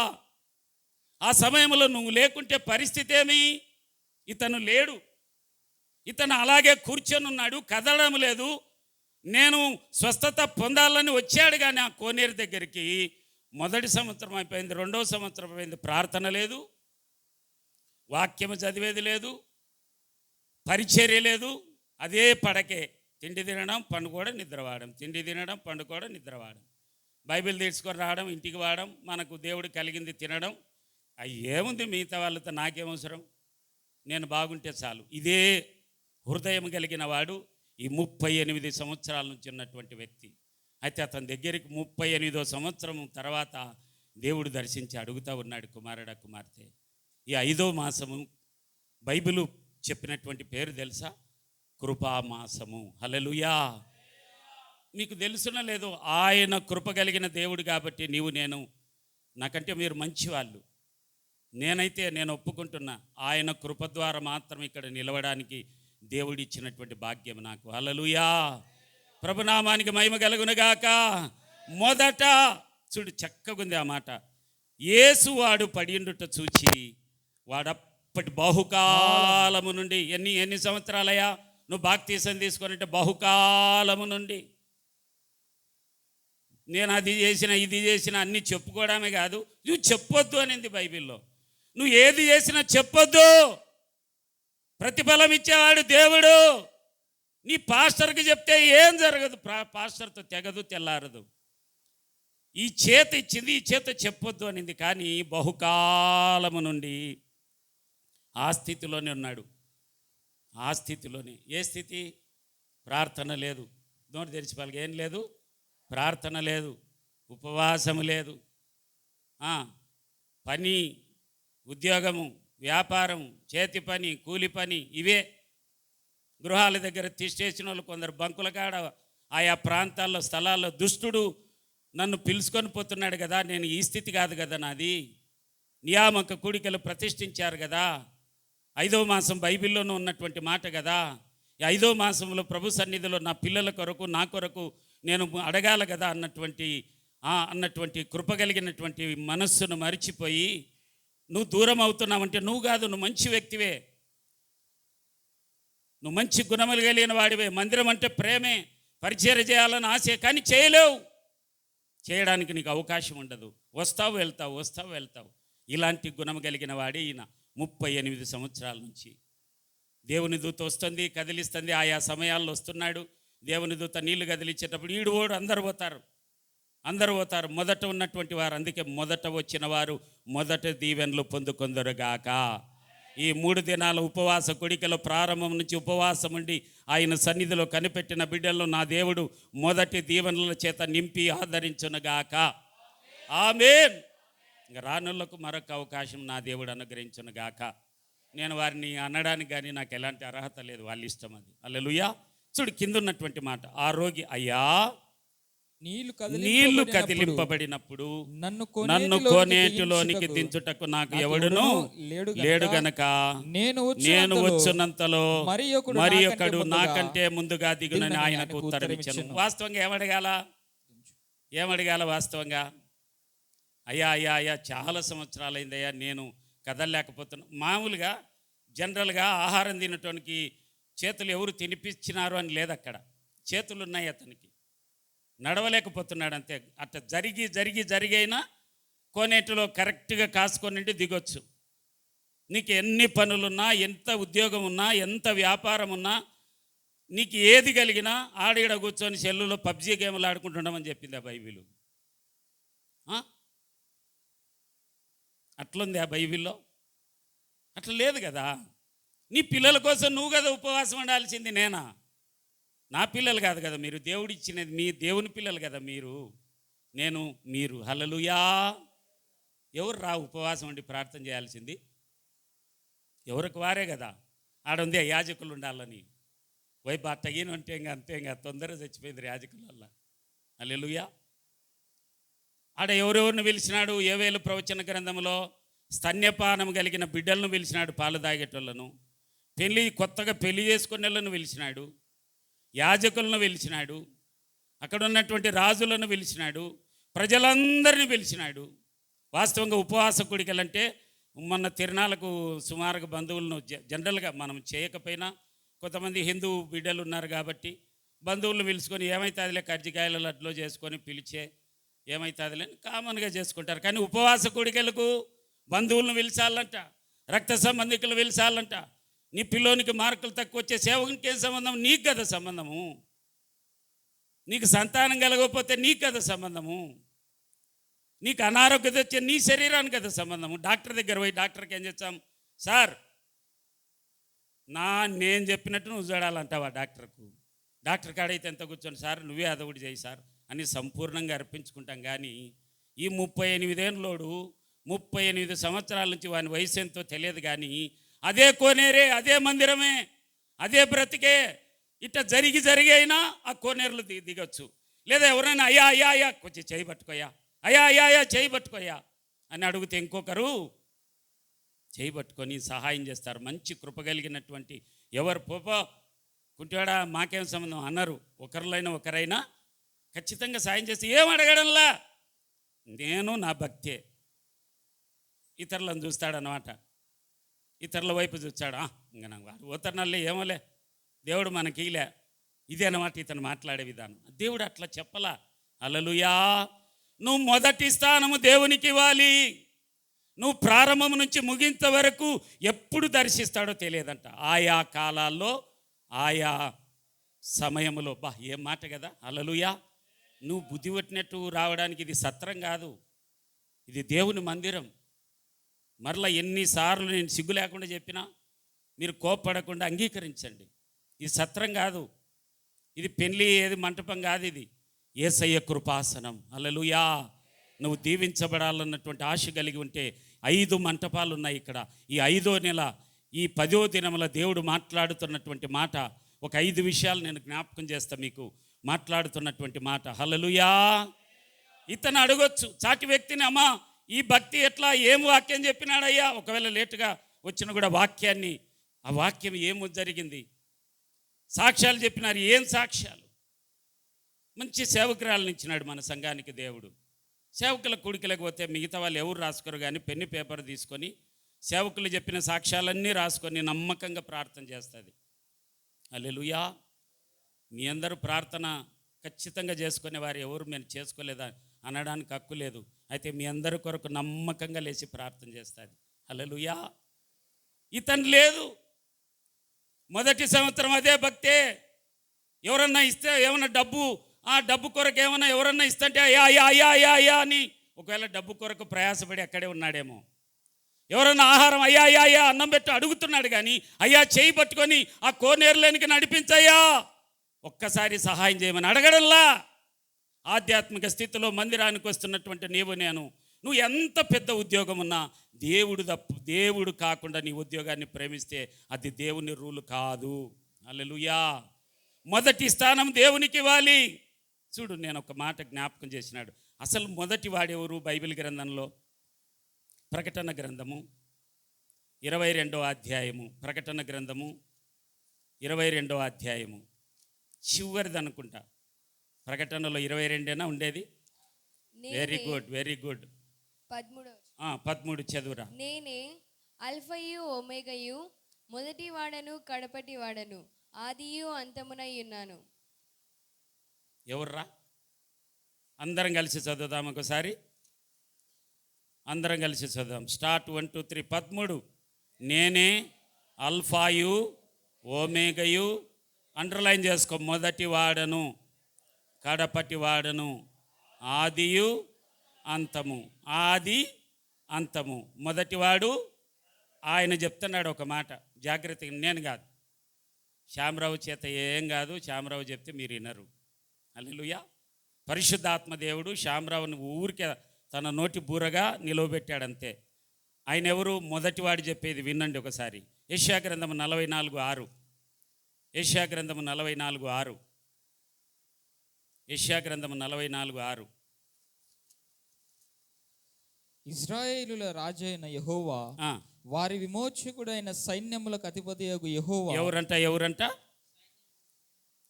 ఆ సమయంలో నువ్వు లేకుంటే పరిస్థితి ఏమి? ఇతను లేడు, ఇతను అలాగే కూర్చొని ఉన్నాడు, కదలడం లేదు. నేను స్వస్థత పొందాలని వచ్చాడు కానీ ఆ కోనేరు దగ్గరికి. మొదటి సంవత్సరం అయిపోయింది, 2వ సంవత్సరం అయిపోయింది, ప్రార్థన లేదు, వాక్యము చదివేది లేదు, పరిచర్య లేదు. అదే పడకే, తిండి తినడం, పండుకోవడం, నిద్రవాడడం, తిండి తినడం, పండుకోవడం, నిద్రవాడడం, బైబిల్ తీసుకొని రావడం, ఇంటికి వాడడం, మనకు దేవుడు కలిగింది తినడం. అవి ఏముంది మిగతా వాళ్ళతో నాకేమవసరం, నేను బాగుంటే చాలు. ఇదే హృదయం కలిగిన వాడు ఈ 38 సంవత్సరాల నుంచి ఉన్నటువంటి వ్యక్తి. అయితే అతని దగ్గరికి 38వ సంవత్సరం తర్వాత దేవుడు దర్శించి అడుగుతూ ఉన్నాడు, కుమారుడా, కుమార్తె, ఈ 5వ మాసము బైబిలు చెప్పినటువంటి పేరు తెలుసా? కృపామాసము. హల్లెలూయా. మీకు తెలుసునా లేదు, ఆయన కృప కలిగిన దేవుడు కాబట్టి నీవు నేను, నాకంటే మీరు మంచివాళ్ళు, నేను ఒప్పుకుంటున్నా. ఆయన కృప ద్వారా మాత్రం ఇక్కడ నిలవడానికి దేవుడు ఇచ్చినటువంటి భాగ్యం నాకు. హల్లెలూయా. ప్రభునామానికి మహిమ కలుగునుగాక. మొదట చూడు, చక్కగుంది ఆ మాట. యేసు వాడు పడిండుట చూచి వాడప్పటి బహుకాలము నుండి, ఎన్ని సంవత్సరాలయ్యా నువ్వు బాప్తీసం తీసుకొనంటే? బహుకాలము నుండి. నేను అది చేసిన, ఇది చేసిన అన్నీ చెప్పుకోవడమే కాదు, నువ్వు చెప్పొద్దు అనింది బైబిల్లో. నువ్వు ఏది చేసినా చెప్పొద్దు. ప్రతిఫలం ఇచ్చేవాడు దేవుడు. నీ పాస్టర్కి చెప్తే ఏం జరగదు, పాస్టర్తో తెగదు, తెల్లారదు. ఈ చేత ఇచ్చింది, ఈ చేత చెప్పొద్దు అనింది. కానీ బహుకాలము నుండి ఆ స్థితిలోనే ఉన్నాడు. ఆ స్థితిలోనే. ఏ స్థితి? ప్రార్థన లేదు, నోటి తెరిచిపాలకి ఏం లేదు, ప్రార్థన లేదు, ఉపవాసము లేదు, పని, ఉద్యోగము, వ్యాపారం, చేతి పని, కూలి పని, ఇవే. గృహాల దగ్గర తీసేసిన వాళ్ళు కొందరు బంకుల కాడ ఆయా ప్రాంతాల్లో స్థలాల్లో దుష్టుడు నన్ను పిలుచుకొని పోతున్నాడు కదా, నేను ఈ స్థితి కాదు కదా నాది. నియామక కూడికలు ప్రతిష్ఠించారు కదా, 5వ మాసం బైబిల్లోనూ ఉన్నటువంటి మాట కదా. ఈ 5వ మాసంలో ప్రభు సన్నిధిలో నా పిల్లల కొరకు, నా కొరకు నేను అడగాల కదా అన్నటువంటి కృప కలిగినటువంటి మనస్సును మరిచిపోయి నువ్వు దూరం అవుతున్నావంటే నువ్వు కాదు, నువ్వు మంచి వ్యక్తివే, నువ్వు మంచి గుణములు కలిగిన వాడివే. మందిరం అంటే ప్రేమే, పరిచయం చేయాలని ఆశే, కానీ చేయలేవు. చేయడానికి నీకు అవకాశం ఉండదు. వస్తావు వెళ్తావు. ఇలాంటి గుణం కలిగిన వాడే ఈయన. 38 సంవత్సరాల నుంచి దేవుని దూత వస్తుంది, కదిలిస్తుంది, ఆయా సమయాల్లో వస్తున్నాడు. దేవుని దూత నీళ్లు కదిలించేటప్పుడు ఈడు అందరు పోతారు. మొదట ఉన్నటువంటి వారు, అందుకే మొదట వచ్చిన వారు మొదట దీవెనలు పొందుకొందరుగాక. ఈ 3 దినాల ఉపవాస కోడికల ప్రారంభం నుంచి ఉపవాసం ఉండి ఆయన సన్నిధిలో కనిపెట్టిన బిడ్డలను నా దేవుడు మొదటి దీవెనల చేత నింపి ఆదరించునుగాక. ఆమేన్. ఇంకా రానులకు మరొక అవకాశం నా దేవుడు అనుగ్రహించునుగాక. నేను వారిని అనడానికి కానీ నాకు ఎలాంటి అర్హత లేదు, వాళ్ళ ఇష్టం అది. హల్లెలూయా. చూడు కింద ఉన్నటువంటి మాట, ఆ రోగి, అయ్యా నీళ్లు కదిలింపబడినప్పుడు నన్ను కోనేటిలోనికి దించుటకు నాకు ఎవడును లేడు గనక నేను వచ్చున్నంతలో మరి ఒకడు నాకంటే ముందుగా దిగునని ఆయనకు ఉత్తరం ఇచ్చాను. వాస్తవంగా ఏమడగాల వాస్తవంగా, అయ్యా చాలా సంవత్సరాలైందయ్యా నేను కదలలేకపోతున్నా. మామూలుగా జనరల్గా ఆహారం తినటానికి చేతులు ఎవరు తినిపించినారు అని లేదు, అక్కడ చేతులు ఉన్నాయి అతనికి, నడవలేకపోతున్నాడు అంతే. అట్లా జరిగైనా కోనేటిలో కరెక్ట్గా కాసుకొని దిగొచ్చు. నీకు ఎన్ని పనులున్నా, ఎంత ఉద్యోగం ఉన్నా, ఎంత వ్యాపారం ఉన్నా, నీకు ఏది కలిగినా ఆడిడ కూర్చొని సెల్లులో పబ్జీ గేమ్లు ఆడుకుంటుండమని చెప్పింది ఆ బైబిల్. అట్లుంది ఆ బైబిల్లో? అట్లా లేదు కదా. నీ పిల్లల కోసం నువ్వు కదా ఉపవాసం ఉండాల్సింది, నేనా? నా పిల్లలు కాదు కదా మీరు, దేవుడిచ్చినది, మీ దేవుని పిల్లలు కదా మీరు. హల్లెలూయా. ఎవరు ఉపవాసం ఉండి ప్రార్థన చేయాల్సింది? ఎవరికి వారే కదా. ఆడుంది యాజకులు ఉండాలని, వైపు అట్టగిన ఉంటే ఇంకా తొందరగా చచ్చిపోయింది యాజకుల వల్ల. హల్లెలూయా. ఆడ ఎవరెవరిని పిలిచినాడు? యోవేలు ప్రవచన గ్రంథంలో స్తన్యపానం కలిగిన బిడ్డలను పిలిచినాడు, పాలు తాగేటోళ్ళను. కొత్తగా పెళ్లి చేసుకునే వాళ్ళను పిలిచినాడు, యాజకులను పిలిచినాడు, అక్కడ ఉన్నటువంటి రాజులను పిలిచినాడు, ప్రజలందరినీ పిలిచినాడు. వాస్తవంగా ఉపవాస కూడికలంటే మొన్న తిరునాళ్ళకు సుమారుగా బంధువులను జనరల్గా మనం చేయకపోయినా కొంతమంది హిందూ బిడ్డలు ఉన్నారు కాబట్టి బంధువులను పిలుచుకొని ఏమైతుందిలే కర్జికాయల లడ్లో చేసుకొని పిలిచే ఏమైతుందిలే కామన్గా చేసుకుంటారు. కానీ ఉపవాస కూడికలకు బంధువులను పిలిచాలంట, రక్త సంబంధికులు పిలిచాలంట. నీ పిల్లోనికి మార్కులు తక్కువ వచ్చే సేవకునికి ఏం సంబంధం? నీకు కదా సంబంధము. నీకు సంతానం కలగకపోతే నీకు కదా సంబంధము. నీకు అనారోగ్యత వచ్చే నీ శరీరానికి కదా సంబంధము. డాక్టర్ దగ్గర పోయి డాక్టర్కి ఏం చేస్తాం? సార్ నేను చెప్పినట్టు నువ్వు చూడాలంటావా డాక్టర్కు? డాక్టర్ కాడైతే ఎంత కూర్చొని, సార్ నువ్వే అదొకటి చేయి సార్ అని సంపూర్ణంగా అర్పించుకుంటాం. కానీ ఈ 38 ఏళ్ళోడు 38 సంవత్సరాల నుంచి వాని వయసు ఎంతో తెలియదు. కానీ అదే కోనేరే, అదే మందిరమే, అదే బ్రతికే. ఇట్లా జరిగి అయినా ఆ కోనేరులు దిగొచ్చు. లేదా ఎవరైనా అయ్యా కొంచెం చేయి పట్టుకోయా, అయ్యా చేయి పట్టుకోయా అని అడిగితే ఇంకొకరు చేయి పట్టుకొని సహాయం చేస్తారు. మంచి కృప కలిగినటువంటి ఎవరు పోపో కుంటివాడా మాకేం సంబంధం అన్నారు. ఒకరైనా ఖచ్చితంగా సాయం చేస్తే ఏం అడగడంలా, నేను నా భక్తే. ఇతరులను చూస్తాడనమాట, ఇతరుల వైపు చూస్తాడు. ఇంకా నాకు వాడు ఉత్తరణాలే ఏమోలే, దేవుడు మనకిలే, ఇదే అనమాట ఇతను మాట్లాడే విధానం. దేవుడు అట్లా చెప్పలా. హల్లెలూయా. నువ్వు మొదటి స్థానము దేవునికి ఇవ్వాలి. నువ్వు ప్రారంభం నుంచి ముగింత వరకు ఎప్పుడు దర్శిస్తాడో తెలియదంట. ఆయా కాలాల్లో ఆయా సమయంలో. ఏం మాట కదా. హల్లెలూయా. నువ్వు బుద్ధి పట్టినట్టు రావడానికి ఇది సత్రం కాదు, ఇది దేవుని మందిరం. మరలా ఎన్నిసార్లు నేను సిగ్గు లేకుండా చెప్పినా మీరు కోప్పడకుండా అంగీకరించండి. ఇది సత్రం కాదు, ఇది పెళ్ళి ఏది మంటపం కాదు, ఇది యేసయ్య కృపాసనం. హల్లెలూయా. నువ్వు దీవించబడాలన్నటువంటి ఆశ కలిగి ఉంటే 5 మంటపాలు ఉన్నాయి ఇక్కడ. ఈ 5వ నెల ఈ 10వ దినముల దేవుడు మాట్లాడుతున్నటువంటి మాట, ఒక 5 విషయాలు నేను జ్ఞాపకం చేస్తా మీకు. మాట్లాడుతున్నటువంటి మాట హల్లెలూయా. ఇతను అడగొచ్చు చాటి వ్యక్తిని, అమ్మా ఈ భక్తి ఎట్లా, ఏం వాక్యం చెప్పినాడయ్యా? ఒకవేళ లేటుగా వచ్చిన కూడా వాక్యాన్ని, ఆ వాక్యం ఏమో జరిగింది, సాక్ష్యాలు చెప్పినారు. ఏం సాక్ష్యాలు? మంచి సేవకురాలను ఇచ్చినాడు మన సంఘానికి దేవుడు. సేవకుల కూడికలకు పోతే మిగతా వాళ్ళు ఎవరు రాసుకోరు, కానీ పెన్ను పేపర్ తీసుకొని సేవకులు చెప్పిన సాక్ష్యాలన్నీ రాసుకొని నమ్మకంగా ప్రార్థన చేస్తుంది. హల్లెలూయా. మీ అందరూ ప్రార్థన ఖచ్చితంగా చేసుకునే వారు ఎవరు మేము చేసుకోలేదా అనడానికి హక్కు లేదు. అయితే మీ అందరి కొరకు నమ్మకంగా లేచి ప్రార్థన చేస్తుంది. హల్లెలూయా. ఇతను లేదు. మొదటి సంవత్సరం అదే భక్తే. ఎవరన్నా ఇస్తే ఏమన్నా డబ్బు, ఆ డబ్బు కొరకు ఏమన్నా ఎవరన్నా ఇస్తుంటే అయ్యా అయ్యా అయ్యా అయ్యా అయ్యా అని, ఒకవేళ డబ్బు కొరకు ప్రయాసపడి అక్కడే ఉన్నాడేమో. ఎవరన్నా ఆహారం అయ్యా అయ్యా అయ్యా అన్నం పెట్టి అడుగుతున్నాడు, కానీ అయ్యా చేయి పట్టుకొని ఆ కోనేరులోనికి నడిపించయ్యా, ఒక్కసారి సహాయం చేయమని అడగడంలా. ఆధ్యాత్మిక స్థితిలో మందిరానికి వస్తున్నటువంటి నువ్వు ఎంత పెద్ద ఉద్యోగం ఉన్నా దేవుడు కాకుండా నీ ఉద్యోగాన్ని ప్రేమిస్తే అది దేవుని రూలు కాదు. హల్లెలూయా. మొదటి స్థానం దేవునికి ఇవ్వాలి. చూడు, నేను ఒక మాట జ్ఞాపకం చేసినాడు. అసలు మొదటి వాడెవరు బైబిల్ గ్రంథంలో? ప్రకటన గ్రంథము 22వ అధ్యాయము. ప్రకటన గ్రంథము 22వ అధ్యాయము చివరిది అనుకుంటా. ప్రకటనలో 22 ఉండేది. Very good, very good. 13 చదువురా. నేనే అల్ఫయు ఒమేగయు, మొదటి వాడను కడపటి వాడను, ఆదియు అంతమునై ఉన్నాను. ఎవర్రా? అందరం కలిసి చదువుదాం ఒకసారి. అందరం కలిసి చదువుదాం. స్టార్ట్. 1 2 3. 13. నేనే అల్ఫాయు ఓమేగయు, అండర్లైన్ చేసుకో, మొదటి వాడను కడపటి వాడను, ఆదియు అంతము. ఆది అంతము. మొదటివాడు ఆయన చెప్తున్నాడు ఒక మాట, జాగ్రత్తగా. నేను కాదు, శ్యామరావు చేత ఏం కాదు, శ్యామరావు చెప్తే మీరు వినరు. హల్లెలూయా. పరిశుద్ధాత్మ దేవుడు శ్యామరావుని ఊరికే తన నోటి బూరగా నిలవబెట్టాడంతే. ఆయన ఎవరు? మొదటివాడు చెప్పేది వినండి ఒకసారి. యెషయా గ్రంథము 44:6. యెషయా గ్రంథము 44:6. యెషయా గ్రంథము 44:6. ఇశ్రాయేలుల రాజైన యెహోవా, వారి విమోచకుడైన సైన్యములకు అధిపతియగు యెహోవా. ఎవరంట?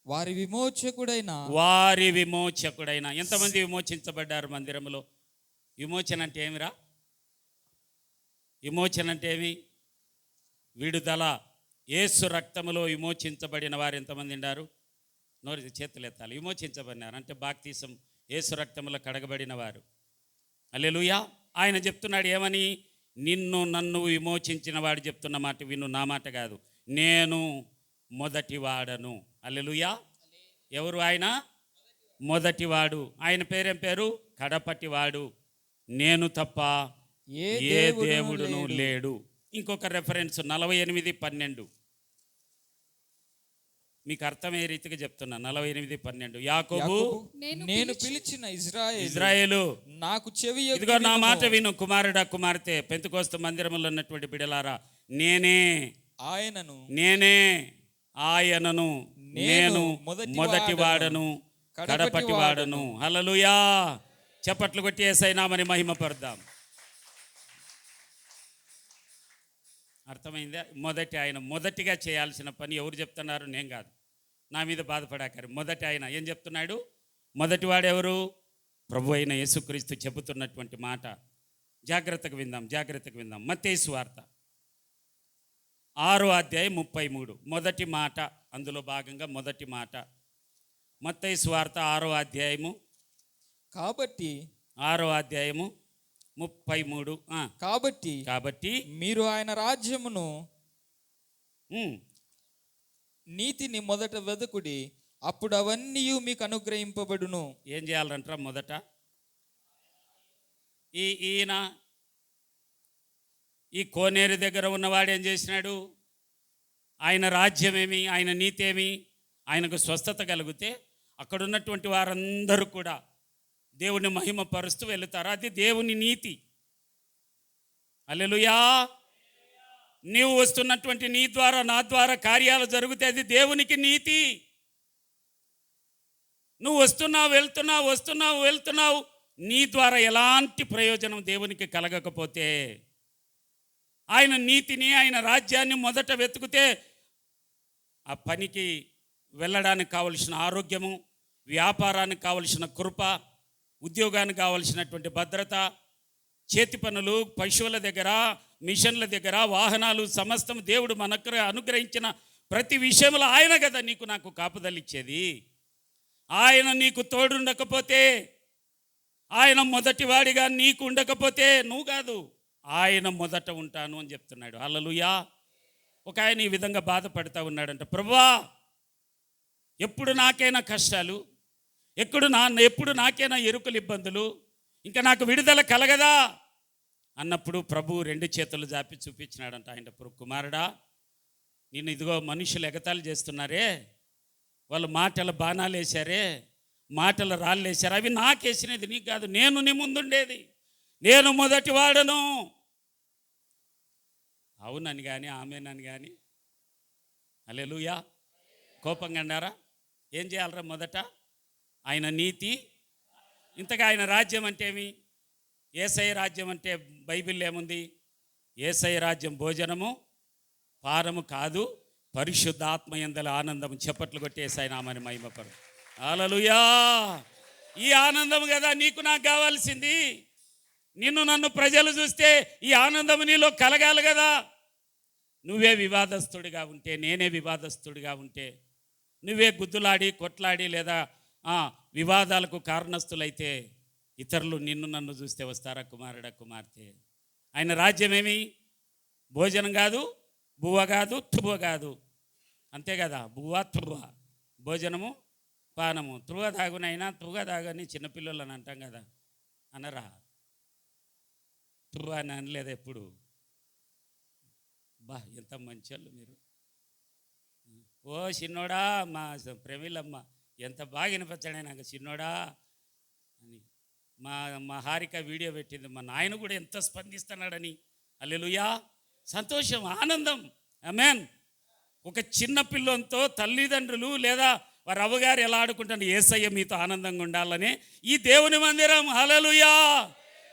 వారి విమోచకుడైన. ఎంతమంది విమోచించబడ్డారు మందిరంలో? విమోచన అంటే ఏమిరా? విమోచన అంటే ఏమి? విడుదల. యేసు రక్తములో విమోచించబడిన వారు ఎంతమంది ఉన్నారు? నోరు చేతులు ఎత్తాలి. విమోచించబడినారు అంటే బాప్తిసం, యేసు రక్తములో కడగబడిన వారు. హల్లెలూయా. ఆయన చెప్తున్నాడు ఏమని? నిన్ను నన్ను విమోచించిన వాడు చెప్తున్న మాట విను, నా మాట కాదు. నేను మొదటి వాడను. హల్లెలూయా. ఎవరు ఆయన? మొదటివాడు. ఆయన పేరేం పేరు? కడపటివాడు. నేను తప్ప ఏ దేవుడును లేడు. ఇంకొక రెఫరెన్స్ 48:12. మీకు అర్థమయ్యే రీతిగా చెప్తున్నా. 48:12. యాకోబు, నేను పిలిచిన ఇజ్రాయేలు నాకు చెవి ఇదిగో నా మాట విను, కుమారుడా కుమార్తె, పెంతెకోస్తు మందిరములో ఉన్నటువంటి బిడలారా, నేనే ఆయనను, నేను మొదటి వాడను కడపటి వాడను. హల్లెలూయా. చప్పట్లు కొట్టి యేసయ్య నామమున మహిమపడదాం. అర్థమైందా? ఆయన మొదటిగా చేయాల్సిన పని ఎవరు చెప్తున్నారు? నేను కాదు. నా మీద బాధపడాకరు. మొదటి ఆయన ఏం చెప్తున్నాడు? మొదటివాడు ఎవరు? ప్రభు అయిన యేసుక్రీస్తు చెబుతున్నటువంటి మాట. జాగ్రత్తగా విందాం. మత్తయి సువార్త 6వ అధ్యాయం 33. మొదటి మాట, అందులో భాగంగా మొదటి మాట. మత్తయి సువార్త 6వ అధ్యాయము. కాబట్టి 6వ అధ్యాయము 33. కాబట్టి మీరు ఆయన రాజ్యమును నీతిని మొదట వెదకుడి, అప్పుడు అవన్నీ మీకు అనుగ్రహింపబడును. ఏం చేయాలంటారా? మొదట ఈయన ఈ కోనేరు దగ్గర ఉన్నవాడు ఏం చేసినాడు? ఆయన రాజ్యమేమి, ఆయన నీతి ఏమి, ఆయనకు స్వస్థత కలిగితే అక్కడ ఉన్నటువంటి వారందరూ కూడా దేవుని మహిమపరుస్తూ వెళుతారు. అది దేవుని నీతి. హల్లెలూయా. నీవు వస్తున్నటువంటి నీ ద్వారా నా ద్వారా కార్యాలు జరిగితే అది దేవునికి నీతి. నువ్వు వెళ్తున్నావు నీ ద్వారా ఎలాంటి ప్రయోజనం దేవునికి కలగకపోతే, ఆయన నీతిని ఆయన రాజ్యాన్ని మొదట వెతుకుతే ఆ పనికి వెళ్ళడానికి కావలసిన ఆరోగ్యము, వ్యాపారానికి కావలసిన కృప, ఉద్యోగానికి కావలసినటువంటి భద్రత, చేతి పనులు, పశువుల దగ్గర, మిషన్ల దగ్గర, వాహనాలు, సమస్తం దేవుడు మనకు అనుగ్రహించిన ప్రతి విషయంలో ఆయన కదా నీకు నాకు కాపుదలిచ్చేది. ఆయన నీకు తోడుండకపోతే, ఆయన మొదటివాడిగా నీకు ఉండకపోతే నువ్వు కాదు, ఆయన మొదట ఉంటాను అని చెప్తున్నాడు. హల్లెలూయా. ఒక ఆయన ఈ విధంగా బాధపడుతూ ఉన్నాడంట, ప్రభువా ఎప్పుడు నాకైనా కష్టాలు, ఎప్పుడు నాకైనా ఎరుకలు ఇబ్బందులు, ఇంకా నాకు విడుదల కలగదా అన్నప్పుడు ప్రభు 2 చేతులు జాపి చూపించినాడంట. ఆయన కుమారుడా, నేను ఇదిగో మనుషులు ఎగతాళి చేస్తున్నారే, వాళ్ళు మాటల బాణాలు వేశారే, మాటల రాళ్ళు వేశారు, అవి నాకేసినది నీకు కాదు, నేను నీ ముందుండేది, నేను మొదటి వాడను. అవునని కానీ ఆమెనని కానీ హల్లెలూయా. కోపంగా అన్నారా? ఏం చేయాలరా? మొదట ఆయన నీతి, ఇంతగా ఆయన రాజ్యం అంటే ఏమి? యేసయ్య రాజ్యం అంటే బైబిల్లో ఏముంది? యేసయ్య రాజ్యం భోజనము పానము కాదు, పరిశుద్ధాత్మయందల ఆనందం. చప్పట్లు కొట్టి యేసయ్య నామమున మహిమపరు. హల్లెలూయా. ఈ ఆనందం కదా నీకు నాకు కావాల్సింది. నిన్ను నన్ను ప్రజలు చూస్తే ఈ ఆనందం నీలో కలగాలి కదా. నువ్వే వివాదస్తుడిగా ఉంటే, నేనే వివాదస్తుడిగా ఉంటే, నువ్వే గుద్దులాడి కొట్లాడి లేదా వివాదాలకు కారణస్తులైతే ఇతరులు నిన్ను నన్ను చూస్తే వస్తారా? కుమారుడా, కుమార్తె, ఆయన రాజ్యం ఏమి? భోజనం కాదు, బువ్వ కాదు, తువ్వ కాదు, అంతే కదా. బువ్వ తువ్వ, భోజనము పానము. తువ్వ తాగునైనా తువ్వ తాగని చిన్నపిల్లలని అంటాం కదా, అనరా? తువ్వ అని అనలేదు ఎప్పుడు. బా ఎంత మంచోళ్ళు మీరు. ఓ చిన్నోడా, మా ప్రమీలమ్మ ఎంత బాగా వినిపించాడే నాకు, చిన్నోడా అని. మా హారిక వీడియో పెట్టింది, మా నాయన కూడా ఎంత స్పందిస్తున్నాడని. హల్లెలూయా. సంతోషం, ఆనందం. ఆమేన్. ఒక చిన్న పిల్లంతో తల్లిదండ్రులు లేదా వారి అవ్వగారు ఎలా ఆడుకుంటాను, యేసయ్య మీతో ఆనందంగా ఉండాలని ఈ దేవుని మందిరం. హల్లెలూయా.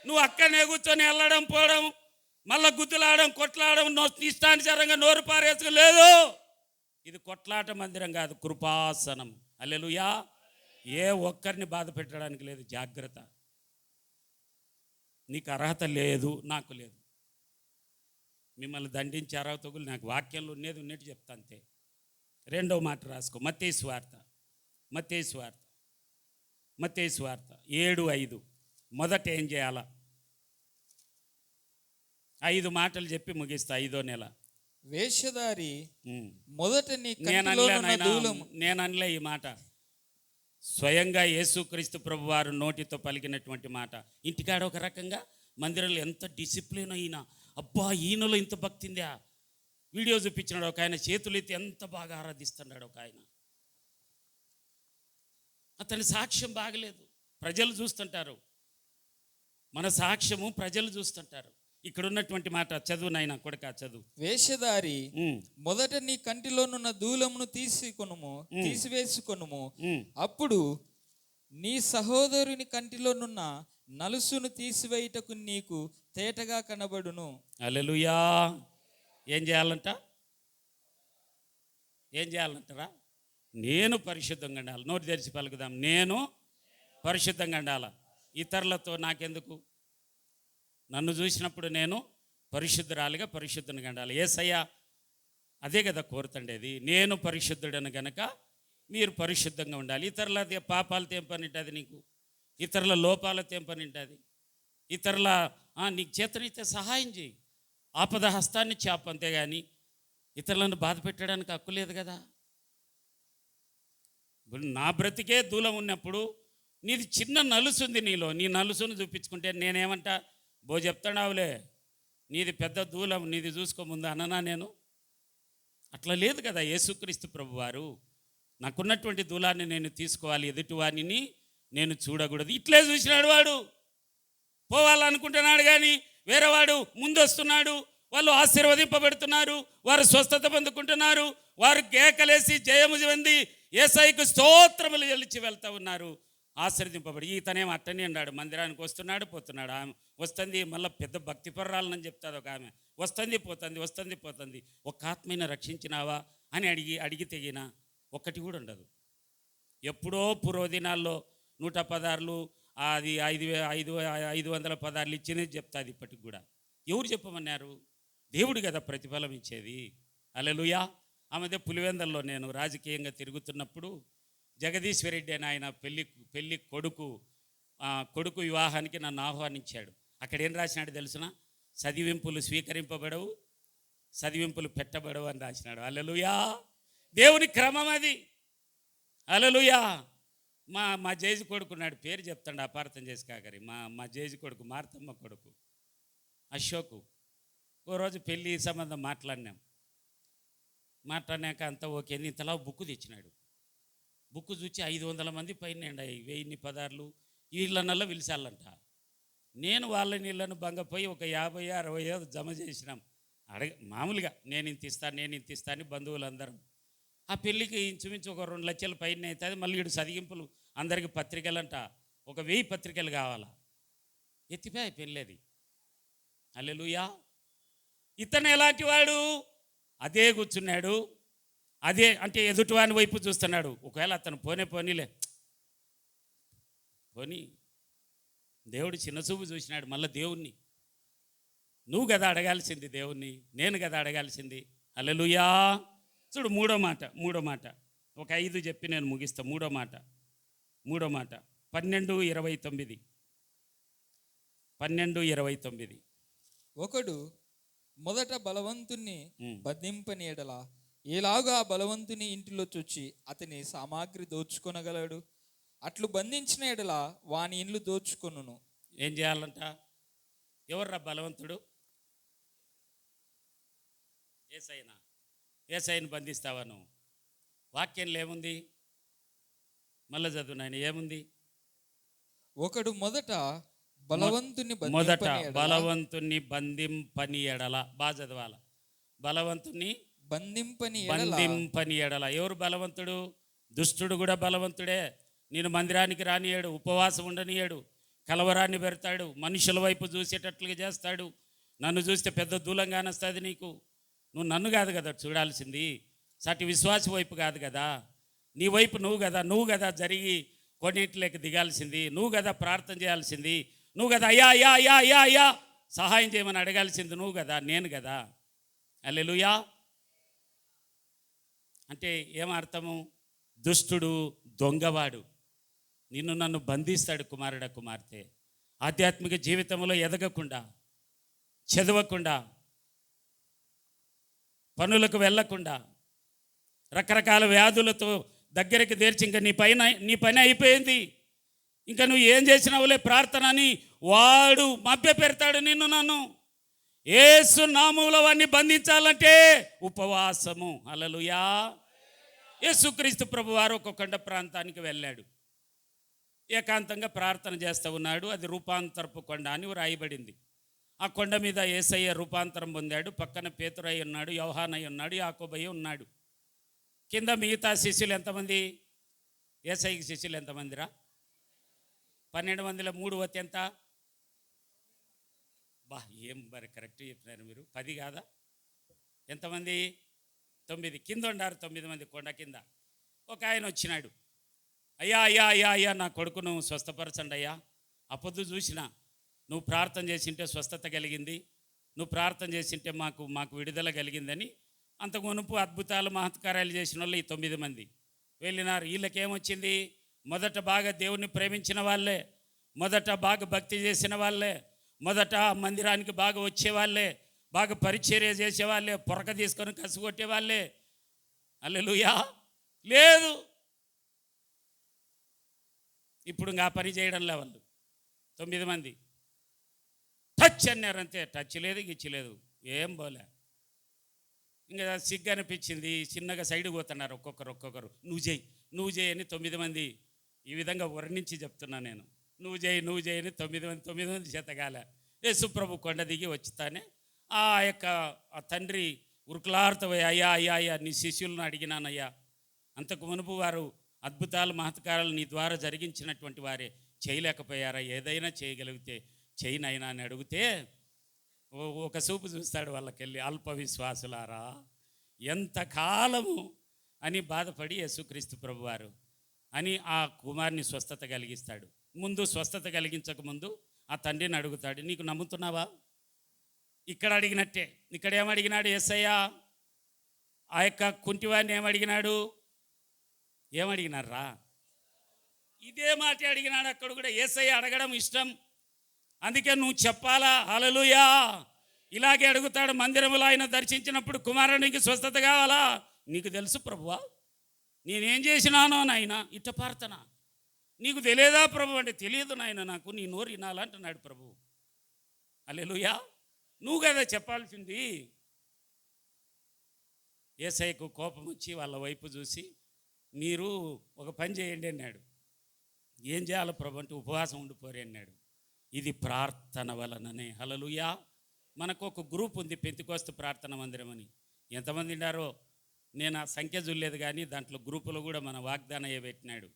నువ్వు అక్కడనే కూర్చొని వెళ్ళడం పోవడం, మళ్ళీ గుద్దులాడడం, కొట్లాడడం, ఇష్టానుసారంగా నోరు పారేసుకోలేదు. ఇది కొట్లాట మందిరం కాదు, కృపాసనం. హల్లెలూయా. ఏ ఒక్కరిని బాధ పెట్టడానికి లేదు. జాగ్రత్త. నీకు అర్హత లేదు, నాకు లేదు. మిమ్మల్ని దండించే అర్హత నాకు వాక్యంలో ఉన్నట్టు చెప్తా అంతే. 2వ మాట రాసుకో, మత్తయి సువార్త 7:5. మొదట ఏం చేయాలా? 5 మాటలు చెప్పి ముగిస్తా. 5వ నెల. వేషధారి మొదట నీ కంటిలోనున్న దూలము. నేను అనలే ఈ మాట, స్వయంగా యేసుక్రీస్తు ప్రభు వారు నోటితో పలికినటువంటి మాట. ఇంటికాడ ఒక రకంగా, మందిరంలో ఎంత డిసిప్లిన్ అయినా, అబ్బా ఈయనలో ఇంత భక్తిందా. వీడియో చూపించినాడు ఒక ఆయన, చేతులు ఎత్తి ఎంత బాగా ఆరాధిస్తున్నాడు ఒక ఆయన. అతని సాక్ష్యం బాగలేదు, ప్రజలు చూస్తుంటారు. మన సాక్ష్యము ప్రజలు చూస్తుంటారు. ఇక్కడ ఉన్నటువంటి మాట చదువు నాయన కొడుకా, చదువు. వేషధారి మొదట నీ కంటిలోనున్న దూలమును తీసివేసుకొనుము, అప్పుడు నీ సహోదరుని కంటిలోనున్న నలుసును తీసివేయుటకు నీకు తేటగా కనబడును. హల్లెలూయా. ఏం చేయాలంటారా? నేను పరిశుద్ధంగా ఉండాలి. నోటి తెరిచి పలుకుదాం, నేను పరిశుద్ధంగా ఉండాలి. ఇతరులతో నాకెందుకు? నన్ను చూసినప్పుడు నేను పరిశుద్ధురాలిగా పరిశుద్ధంగా ఉండాలి. యేసయ్య అదే కదా కోరుతుండేది. నేను పరిశుద్ధుడను గనక మీరు పరిశుద్ధంగా ఉండాలి. ఇతరుల పాపాలతో ఏం పని ఉంటుంది నీకు? ఇతరుల లోపాలతో ఏం పని ఉంటుంది? ఇతరుల నీకు చేతనైతే సహాయం చేయి, ఆపద హస్తాన్ని చాపు, అంతేగాని ఇతరులను బాధ పెట్టడానికి హక్కు లేదు కదా. నా బ్రతికే దూలం ఉన్నప్పుడు నీది చిన్న నలుసు ఉంది నీలో, నీ నలుసును చూపించుకుంటే నేనేమంటా? చెప్తాడావులే, నీది పెద్ద దూలం, నీది చూసుకోముందు అననా నేను? అట్లా లేదు కదా. యేసుక్రీస్తు ప్రభువారు నాకున్నటువంటి దూలాన్ని నేను తీసుకోవాలి, ఎదుటివాణిని నేను చూడకూడదు. ఇట్లే చూసినాడు వాడు. పోవాలనుకుంటున్నాడు కానీ వేరేవాడు ముందొస్తున్నాడు, వాళ్ళు ఆశీర్వదింపబడుతున్నారు, వారు స్వస్థత పొందుకుంటున్నారు, వారు కేకలేసి జయము చెంది యేసయ్యకు స్తోత్రములు చెల్లించి వెళ్తూ ఉన్నారు, ఆశీర్వదింపబడి. ఇతనేమో అట్టనే అన్నాడు, మందిరానికి వస్తున్నాడు పోతున్నాడు. ఆమె వస్తుంది, మళ్ళీ పెద్ద భక్తిపర్రాలని చెప్తాది ఒక ఆమె, వస్తుంది పోతుంది. ఒక ఆత్మని రక్షించినావా అని అడిగి తెగిన ఒక్కటి కూడా ఉండదు. ఎప్పుడో పూర్వదినాల్లో 100 పదార్లు, అది 500 పదార్లు ఇచ్చినది చెప్తాది ఇప్పటికి కూడా. ఎవరు చెప్పమన్నారు? దేవుడు కదా ప్రతిఫలం ఇచ్చేది. హల్లెలూయా. ఆ మధ్య పులివెందల్లో నేను రాజకీయంగా తిరుగుతున్నప్పుడు జగదీశ్వరెడ్డి అని ఆయన పెళ్ళి కొడుకు వివాహానికి నన్ను ఆహ్వానించాడు. అక్కడ ఏం రాసినాడు తెలుసునా? చదివింపులు స్వీకరింపబడవు, చదివింపులు పెట్టబడవు అని రాసినాడు. హల్లెలూయా. దేవుని క్రమం అది. హల్లెలూయా. మా జేజి కొడుకున్నాడు, పేరు చెప్తాడు అపార్థం చేసి కాకరి. మా జేజి కొడుకు, మార్తమ్మ కొడుకు అశోకు. ఓ రోజు పెళ్ళి సంబంధం మాట్లాడినాక అంతా ఓకే, ఇంతలా బుక్కు తెచ్చినాడు. బుక్కు చూచి 500 మంది పైన 1000 పదార్లు వీళ్ళనల్లా పిలిచాలంట. నేను వాళ్ళ నీళ్ళను బంగపోయి ఒక 50-60 జమ చేసినాం. మామూలుగా నేను ఇంత ఇస్తా అని బంధువులందరం. ఆ పెళ్ళికి ఇంచుమించు ఒక 2 లక్షల పైన అవుతుంది. మళ్ళీ ఇటు చదివింపులు అందరికి పత్రికలంట, ఒక 1000 పత్రికలు కావాలా. ఎత్తిపోయి పెళ్ళేది. హల్లెలూయా. ఇతను ఎలాంటి వాడు? అదే కూర్చున్నాడు, అదే అంటే ఎదుటివాని వైపు చూస్తున్నాడు. ఒకవేళ అతను పోనీలే దేవుడు చిన్నచూపు చూసినాడు. మళ్ళీ దేవుణ్ణి నువ్వు కదా అడగాల్సింది, దేవుణ్ణి నేను కదా అడగాల్సింది. హల్లెలూయా. చూడు మూడో మాట ఒక 5 చెప్పి నేను ముగిస్తా. మూడో మాట 12:29. ఒకడు మొదట బలవంతుణ్ణి బంధింపని ఎడల ఎలాగా బలవంతుని ఇంటిలో చొచ్చి అతని సామాగ్రి దోచుకొనగలడు? అట్లు బంధించిన ఎడల వాని ఇండ్లు దోచుకొనును. ఏం చేయాలంట? ఎవర్రా బలవంతుడు? ఏసైనా బంధిస్తావా నువ్వు? వాక్యంలో ఏముంది? మళ్ళీ చదువు నాయన, ఏముంది? ఒకడు మొదట బలవంతుని బంధింపని ఎడల. బాగా చదవాల. బలవంతుని బంధింపని ఎడల. ఎవరు బలవంతుడు? దుష్టుడు కూడా బలవంతుడే. నేను మందిరానికి రానియాడు, ఉపవాసం ఉండనియాడు, కలవరాన్ని పెడతాడు, మనుషుల వైపు చూసేటట్లుగా చేస్తాడు. నన్ను చూస్తే పెద్ద దూలంగా అనిస్తుంది నీకు. నువ్వు నన్ను కాదు కదా చూడాల్సింది, సాటి విశ్వాస వైపు కాదు కదా, నీ వైపు నువ్వు కదా జరిగి కొన్నింటిలోకి దిగాల్సింది, నువ్వు కదా ప్రార్థన చేయాల్సింది, నువ్వు కదా అయ్యా సహాయం చేయమని అడగాల్సింది నువ్వు కదా, నేను కదా. హల్లెలూయా. అంటే ఏమర్థము? దుష్టుడు, దొంగవాడు నిన్ను నన్ను బంధిస్తాడు. కుమారుడ కుమార్తె ఆధ్యాత్మిక జీవితంలో ఎదగకుండా, చదవకుండా, పనులకు వెళ్ళకుండా, రకరకాల వ్యాధులతో దగ్గరికి తెరిచి ఇంకా నీ పని అయిపోయింది, ఇంకా నువ్వు ఏం చేసినావులే ప్రార్థన అని వాడు మభ్య పెడతాడు నిన్ను నన్ను. యేసు నామములో వాడిని బంధించాలంటే ఉపవాసము. హల్లెలూయా. యేసుక్రీస్తు ప్రభువారు ఒక కొండ ప్రాంతానికి వెళ్ళాడు, ఏకాంతంగా ప్రార్థన చేస్తూ ఉన్నాడు. అది రూపాంతరపు కొండ అని రాయబడింది. ఆ కొండ మీద యేసయ్య రూపాంతరం పొందాడు. పక్కన పేతురయ్య ఉన్నాడు, యోహానయ్య ఉన్నాడు, యాకోబయ్య ఉన్నాడు. కింద మిగతా శిష్యులు ఎంతమంది? యేసయ్యకి శిష్యులు ఎంతమందిరా? 12 మందిలో 3 వత్తి ఎంత? ఏం మరి కరెక్ట్ చెప్పినారు మీరు. 10 కాదా? ఎంతమంది? 9. కింద ఉండారు 9 మంది కొండ కింద. ఒక ఆయన వచ్చినాడు, అయ్యా నా కొడుకును స్వస్థపరచండి అయ్యా. అప్పొద్దు చూసిన నువ్వు ప్రార్థన చేసింటే స్వస్థత కలిగింది, నువ్వు ప్రార్థన చేసింటే మాకు విడుదల కలిగిందని అంతకు మునుపు అద్భుతాలు మహత్కార్యాలు చేసిన వాళ్ళు ఈ 9 మంది వెళ్ళినారు. వీళ్ళకేమొచ్చింది? మొదట బాగా దేవుణ్ణి ప్రేమించిన వాళ్ళే, మొదట బాగా భక్తి చేసిన వాళ్ళే, మొదట మందిరానికి బాగా వచ్చేవాళ్ళే, బాగా పరిచర్య చేసేవాళ్ళే, పొరక తీసుకొని కసుగొట్టే వాళ్ళే. హల్లెలూయా. లేదు, ఇప్పుడు ఇంకా పని చేయడంలే వాళ్ళు 9 మంది. టచ్ అన్నారంతే, టచ్ లేదు గిచ్చి లేదు, ఏం పోలే. ఇంకా సిగ్గు అనిపించింది. చిన్నగా సైడ్కి పోతున్నారు ఒక్కొక్కరు. నువ్వు చేయి అని 9 మంది ఈ విధంగా వర్ణించి చెప్తున్నా నేను. నువ్వు చేయి అని 9 మంది చేతగాల. యేసుప్రభు కొండ దిగి వచ్చుతానే ఆ తండ్రి ఉరుకులాడుతోయ్, అయ్యా నీ శిష్యులను అడిగినానయ్యా, అంతకు మునుపు వారు అద్భుతాలు మహత్కారాలు నీ ద్వారా జరిగించినటువంటి వారే చేయలేకపోయారా, ఏదైనా చేయగలిగితే చేయనైనా అని అడిగితే ఒక చూపు చూస్తాడు వాళ్ళకెళ్ళి, అల్ప విశ్వాసులారా ఎంతకాలము అని బాధపడి యేసుక్రీస్తు ప్రభువారు అని ఆ కుమారుని స్వస్థత కలిగిస్తాడు. ముందు స్వస్థత కలిగించకముందు ఆ తండ్రిని అడుగుతాడు, నీకు నమ్ముతున్నావా? ఇక్కడ అడిగినట్టే ఇక్కడ ఏమడిగినాడు యేసయ్య? ఆ యొక్క కుంటివాడిని ఏమడిగినారా? ఇదే మాట అడిగినాడు అక్కడ కూడా. యేసయ్య అడగడం ఇష్టం, అందుకే నువ్వు చెప్పాలా హల్లెలూయా. ఇలాగే అడుగుతాడు. మందిరములో ఆయన దర్శించినప్పుడు కుమారునికి స్వస్థత కావాలా? నీకు తెలుసు ప్రభువా నేనేం చేసినానో నాయన, ఇట్ట ప్రార్థన నీకు తెలియదా ప్రభు అంటే, తెలియదు నాయన నాకు, నీ నోరు వినాలంటున్నాడు ప్రభు. హల్లెలూయా. నువ్వు కదా చెప్పాల్సింది. యేసయ్యకు కోపం వచ్చి వాళ్ళ వైపు చూసి, మీరు ఒక పని చేయండి అన్నాడు. ఏం చేయాలి ప్రభు అంటే, ఉపవాసం ఉండిపోరే అన్నాడు. ఇది ప్రార్థన వలననే. హల్లెలూయా. మనకు ఒక గ్రూప్ ఉంది, పెంతెకోస్తు ప్రార్థన మందిరం అని. ఎంతమంది ఉన్నారో నేను ఆ సంఖ్య చూడలేదు, కానీ దాంట్లో గ్రూపులో కూడా మన వాగ్దానం పెట్టినాడు.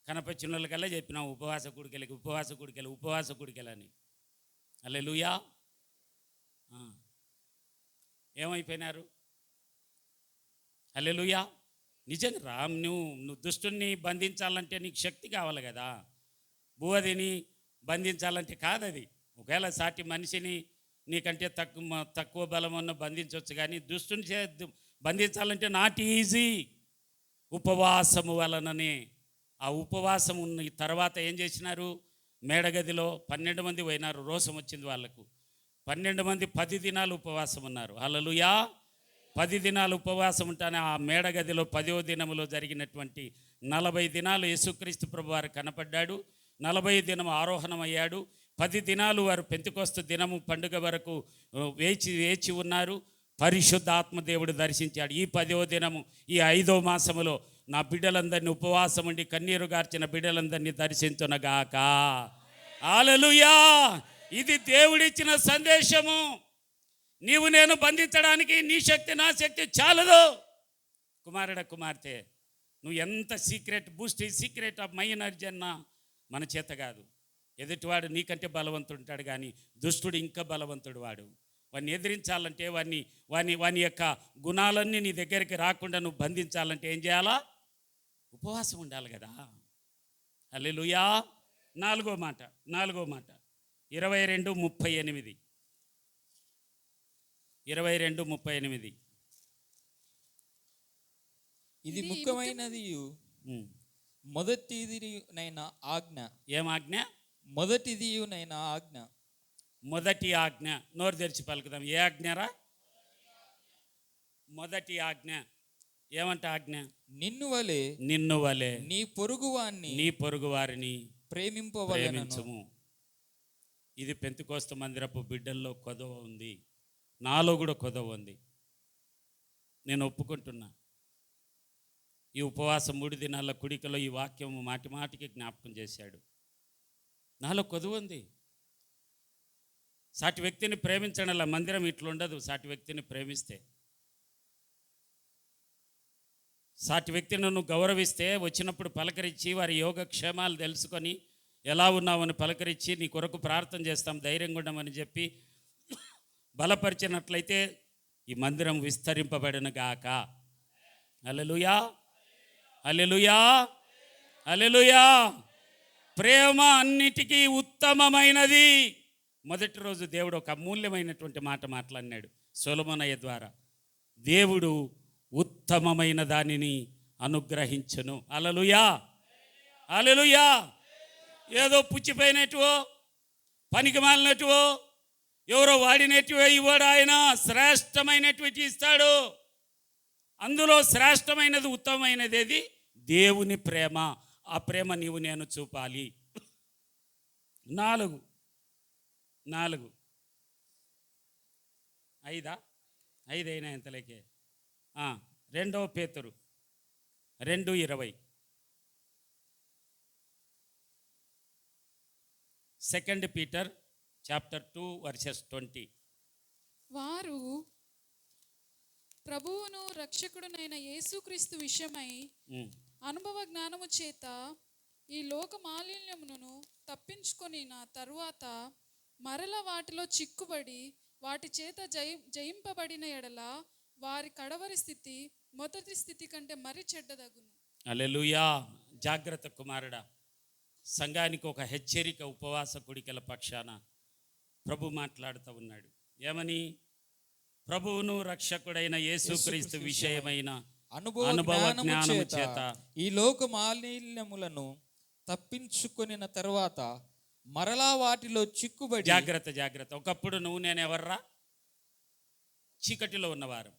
కనపచ్చిన వాళ్ళకల్లా చెప్పినాం ఉపవాస కూడికెళ్ళని. హల్లెలూయా. ఏమైపోయినారు? హల్లెలూయా. నిజంగా రామ్, నువ్వు దుష్టుని బంధించాలంటే నీకు శక్తి కావాలి కదా. భూవదిని బంధించాలంటే కాదది. ఒకవేళ సాటి మనిషిని నీకంటే తక్కువ బలం ఉన్న బంధించవచ్చు, కానీ దుష్టుని బంధించాలంటే నాట్ ఈజీ. ఉపవాసము వలననే. ఆ ఉపవాసం ఉన్న తర్వాత ఏం చేసినారు? మేడగదిలో 12 మంది పోయినారు. రోషం వచ్చింది వాళ్ళకు. 12 మంది 10 దినాలు ఉపవాసం ఉన్నారు. హల్లెలూయా. 10 దినాలు ఉపవాసం ఉంటానే ఆ మేడగదిలో 10వ దినములో జరిగినటువంటి 40 దినాలు యేసుక్రీస్తు ప్రభు వారు కనపడ్డాడు. 40 దినం ఆరోహణం అయ్యాడు. 10 దినాలు వారు పెంతెకోస్తు దినము పండుగ వరకు వేచి ఉన్నారు. పరిశుద్ధాత్మ దేవుడు దర్శించాడు. ఈ 10వ దినము, ఈ 5వ మాసములో నా బిడ్డలందరినీ ఉపవాసం ఉండి కన్నీరు గార్చిన బిడ్డలందరినీ దర్శించునగాక. హల్లెలూయా. ఇది దేవుడిచ్చిన సందేశము. నీవు నేను బంధించడానికి నీ శక్తి నా శక్తి చాలదు. కుమార్తె, నువ్వు ఎంత సీక్రెట్ ఆఫ్ మై ఎనర్జీ అన్నా మన చేత కాదు. ఎదుటివాడు నీకంటే బలవంతుడు ఉంటాడు, కానీ దుష్టుడు ఇంకా బలవంతుడు. వాడిని ఎదిరించాలంటే, వాని యొక్క గుణాలన్నీ నీ దగ్గరికి రాకుండా నువ్వు బంధించాలంటే ఏం చేయాలా? ఉపవాసం ఉండాలి కదా. హల్లెలూయా. నాలుగో మాట 22:38. 22:38. ఇది ముఖ్యమైనది మొదటిదినైన ఆజ్ఞ. ఏం ఆజ్ఞ? మొదటిదినైన ఆజ్ఞ. మొదటి ఆజ్ఞ. నోరు తెరిచి పలుకుదాం. ఏ ఆజ్ఞరా? మొదటి ఆజ్ఞ. ఏమంట ఆజ్ఞ? నిన్ను వలె నీ పొరుగు వారిని ప్రేమించుము. ఇది పెంతెకోస్తు మందిరపు బిడ్డల్లో కొదవ ఉంది, నాలో కూడా కొదవ ఉంది. నేను ఒప్పుకుంటున్నా. ఈ ఉపవాసం 3 దినాల కుడికలో ఈ వాక్యం మాటికి జ్ఞాపకం చేశాడు. నాలో కొదవ ఉంది. సాటి వ్యక్తిని ప్రేమించడంలా మందిరం ఇట్లుండదు. సాటి వ్యక్తిని ప్రేమిస్తే, సాటి వ్యక్తిని నువ్వు గౌరవిస్తే, వచ్చినప్పుడు పలకరించి వారి యోగక్షేమాలు తెలుసుకొని ఎలా ఉన్నావని పలకరించి నీ కొరకు ప్రార్థన చేస్తాం, ధైర్యంగా ఉండమని చెప్పి బలపరిచినట్లయితే ఈ మందిరం విస్తరింపబడిన గాక. హల్లెలూయా. హల్లెలూయా. హల్లెలూయా. ప్రేమ అన్నిటికీ ఉత్తమమైనది. మొదటి రోజు దేవుడు ఒక అమూల్యమైనటువంటి మాట మాట్లాడినాడు సొలొమోనయ్య ద్వారా. దేవుడు ఉత్తమమైన దానిని అనుగ్రహించును. హల్లెలూయా. హల్లెలూయా. ఏదో పుచ్చిపోయినట్టువో, పనికి మాలినట్టువో, ఎవరో వాడినట్టువో ఇవ్వడు. ఆయన శ్రేష్టమైనటువంటి ఇస్తాడు. అందులో శ్రేష్టమైనది, ఉత్తమమైనది ఏది? దేవుని ప్రేమ. ఆ ప్రేమ నీవు నేను చూపాలి. 4 5 5 అయినా ఎంతలేకే 2 పేతురు 2:20. 2 Peter chapter 2 verses 20. వారు ప్రభువును రక్షకుడునైన యేసుక్రీస్తు విషయమై అనుభవ జ్ఞానము చేత ఈ లోక మాలిన్యమును తప్పించుకొని తరువాత మరల వాటిలో చిక్కుబడి వాటి చేత జయింపబడిన ఎడల వారి కడవరి స్థితి మొదటి స్థితి కంటే మరి చెడ్డదగును. హల్లెలూయా. జాగ్రత్త కుమారుడా, సంఘానికి ఒక హెచ్చరిక ఉపవాస కుడికల పక్షాన ప్రభు మాట్లాడుతూ ఉన్నాడు. ఏమని? ప్రభువును రక్షకుడైన యేసుక్రీస్తు విషయమైన అనుభవ జ్ఞానము చేత ఈ లోక మాలిన్యములను తప్పించుకొనిన తర్వాత మరలా వాటిలో చిక్కుబడి. జాగ్రత్త జాగ్రత్త. ఒకప్పుడు నువ్వు నేను ఎవర్రా? చీకటిలో ఉన్నవారు.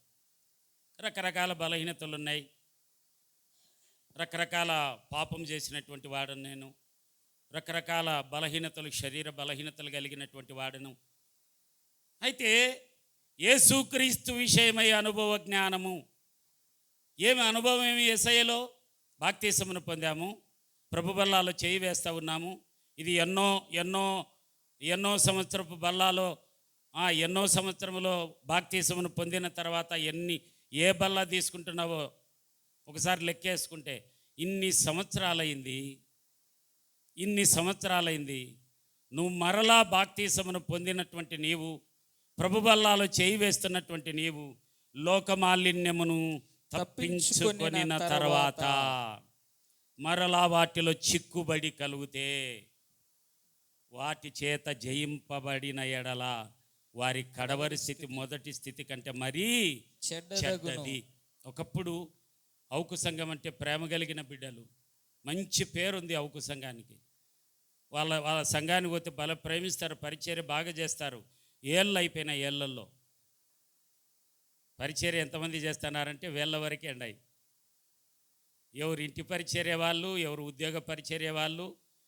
రకరకాల బలహీనతలు ఉన్నాయి, రకరకాల పాపం చేసినటువంటి వాడను నేను, రకరకాల బలహీనతలు, శరీర బలహీనతలు కలిగినటువంటి వాడను. అయితే యేసుక్రీస్తు విషయమై అనుభవ జ్ఞానము. ఏమి అనుభవం? ఏమి? యేసయ్యలో బాప్తిసమును పొందాము, ప్రభు బల్లాలో చేయి వేస్తూ ఉన్నాము. ఇది ఎన్నో ఎన్నో ఎన్నో సంవత్సరపు బల్లాలో ఎన్నో సంవత్సరములో బాప్తిసమును పొందిన తర్వాత ఏ బల్లా తీసుకుంటున్నావో ఒకసారి లెక్కేసుకుంటే ఇన్ని సంవత్సరాలైంది. నువ్వు మరలా బాప్తిసమును పొందినటువంటి నీవు, ప్రభు బల్లాలో చేయి వేస్తున్నటువంటి నీవు, లోకమాలిన్యమును తప్పించుకొనిన తర్వాత మరలా వాటిలో చిక్కుబడి కలిగితే వాటి చేత జయింపబడిన ఎడల వారి కడవరి స్థితి మొదటి స్థితి కంటే మరీ చెడ్డది. ఒకప్పుడు అవుకు సంఘం అంటే ప్రేమ కలిగిన బిడ్డలు, మంచి పేరుంది అవుకు సంఘానికి. వాళ్ళ సంఘానికి పోతే బల ప్రేమిస్తారు, పరిచర్య బాగా చేస్తారు. ఏళ్ళు అయిపోయిన ఏళ్ళల్లో పరిచర్య ఎంతమంది చేస్తున్నారంటే వేళ్ళ వరకే ఎండాయి. ఎవరు ఇంటి పరిచర్య వాళ్ళు, ఎవరు ఉద్యోగ పరిచర్య వాళ్ళు,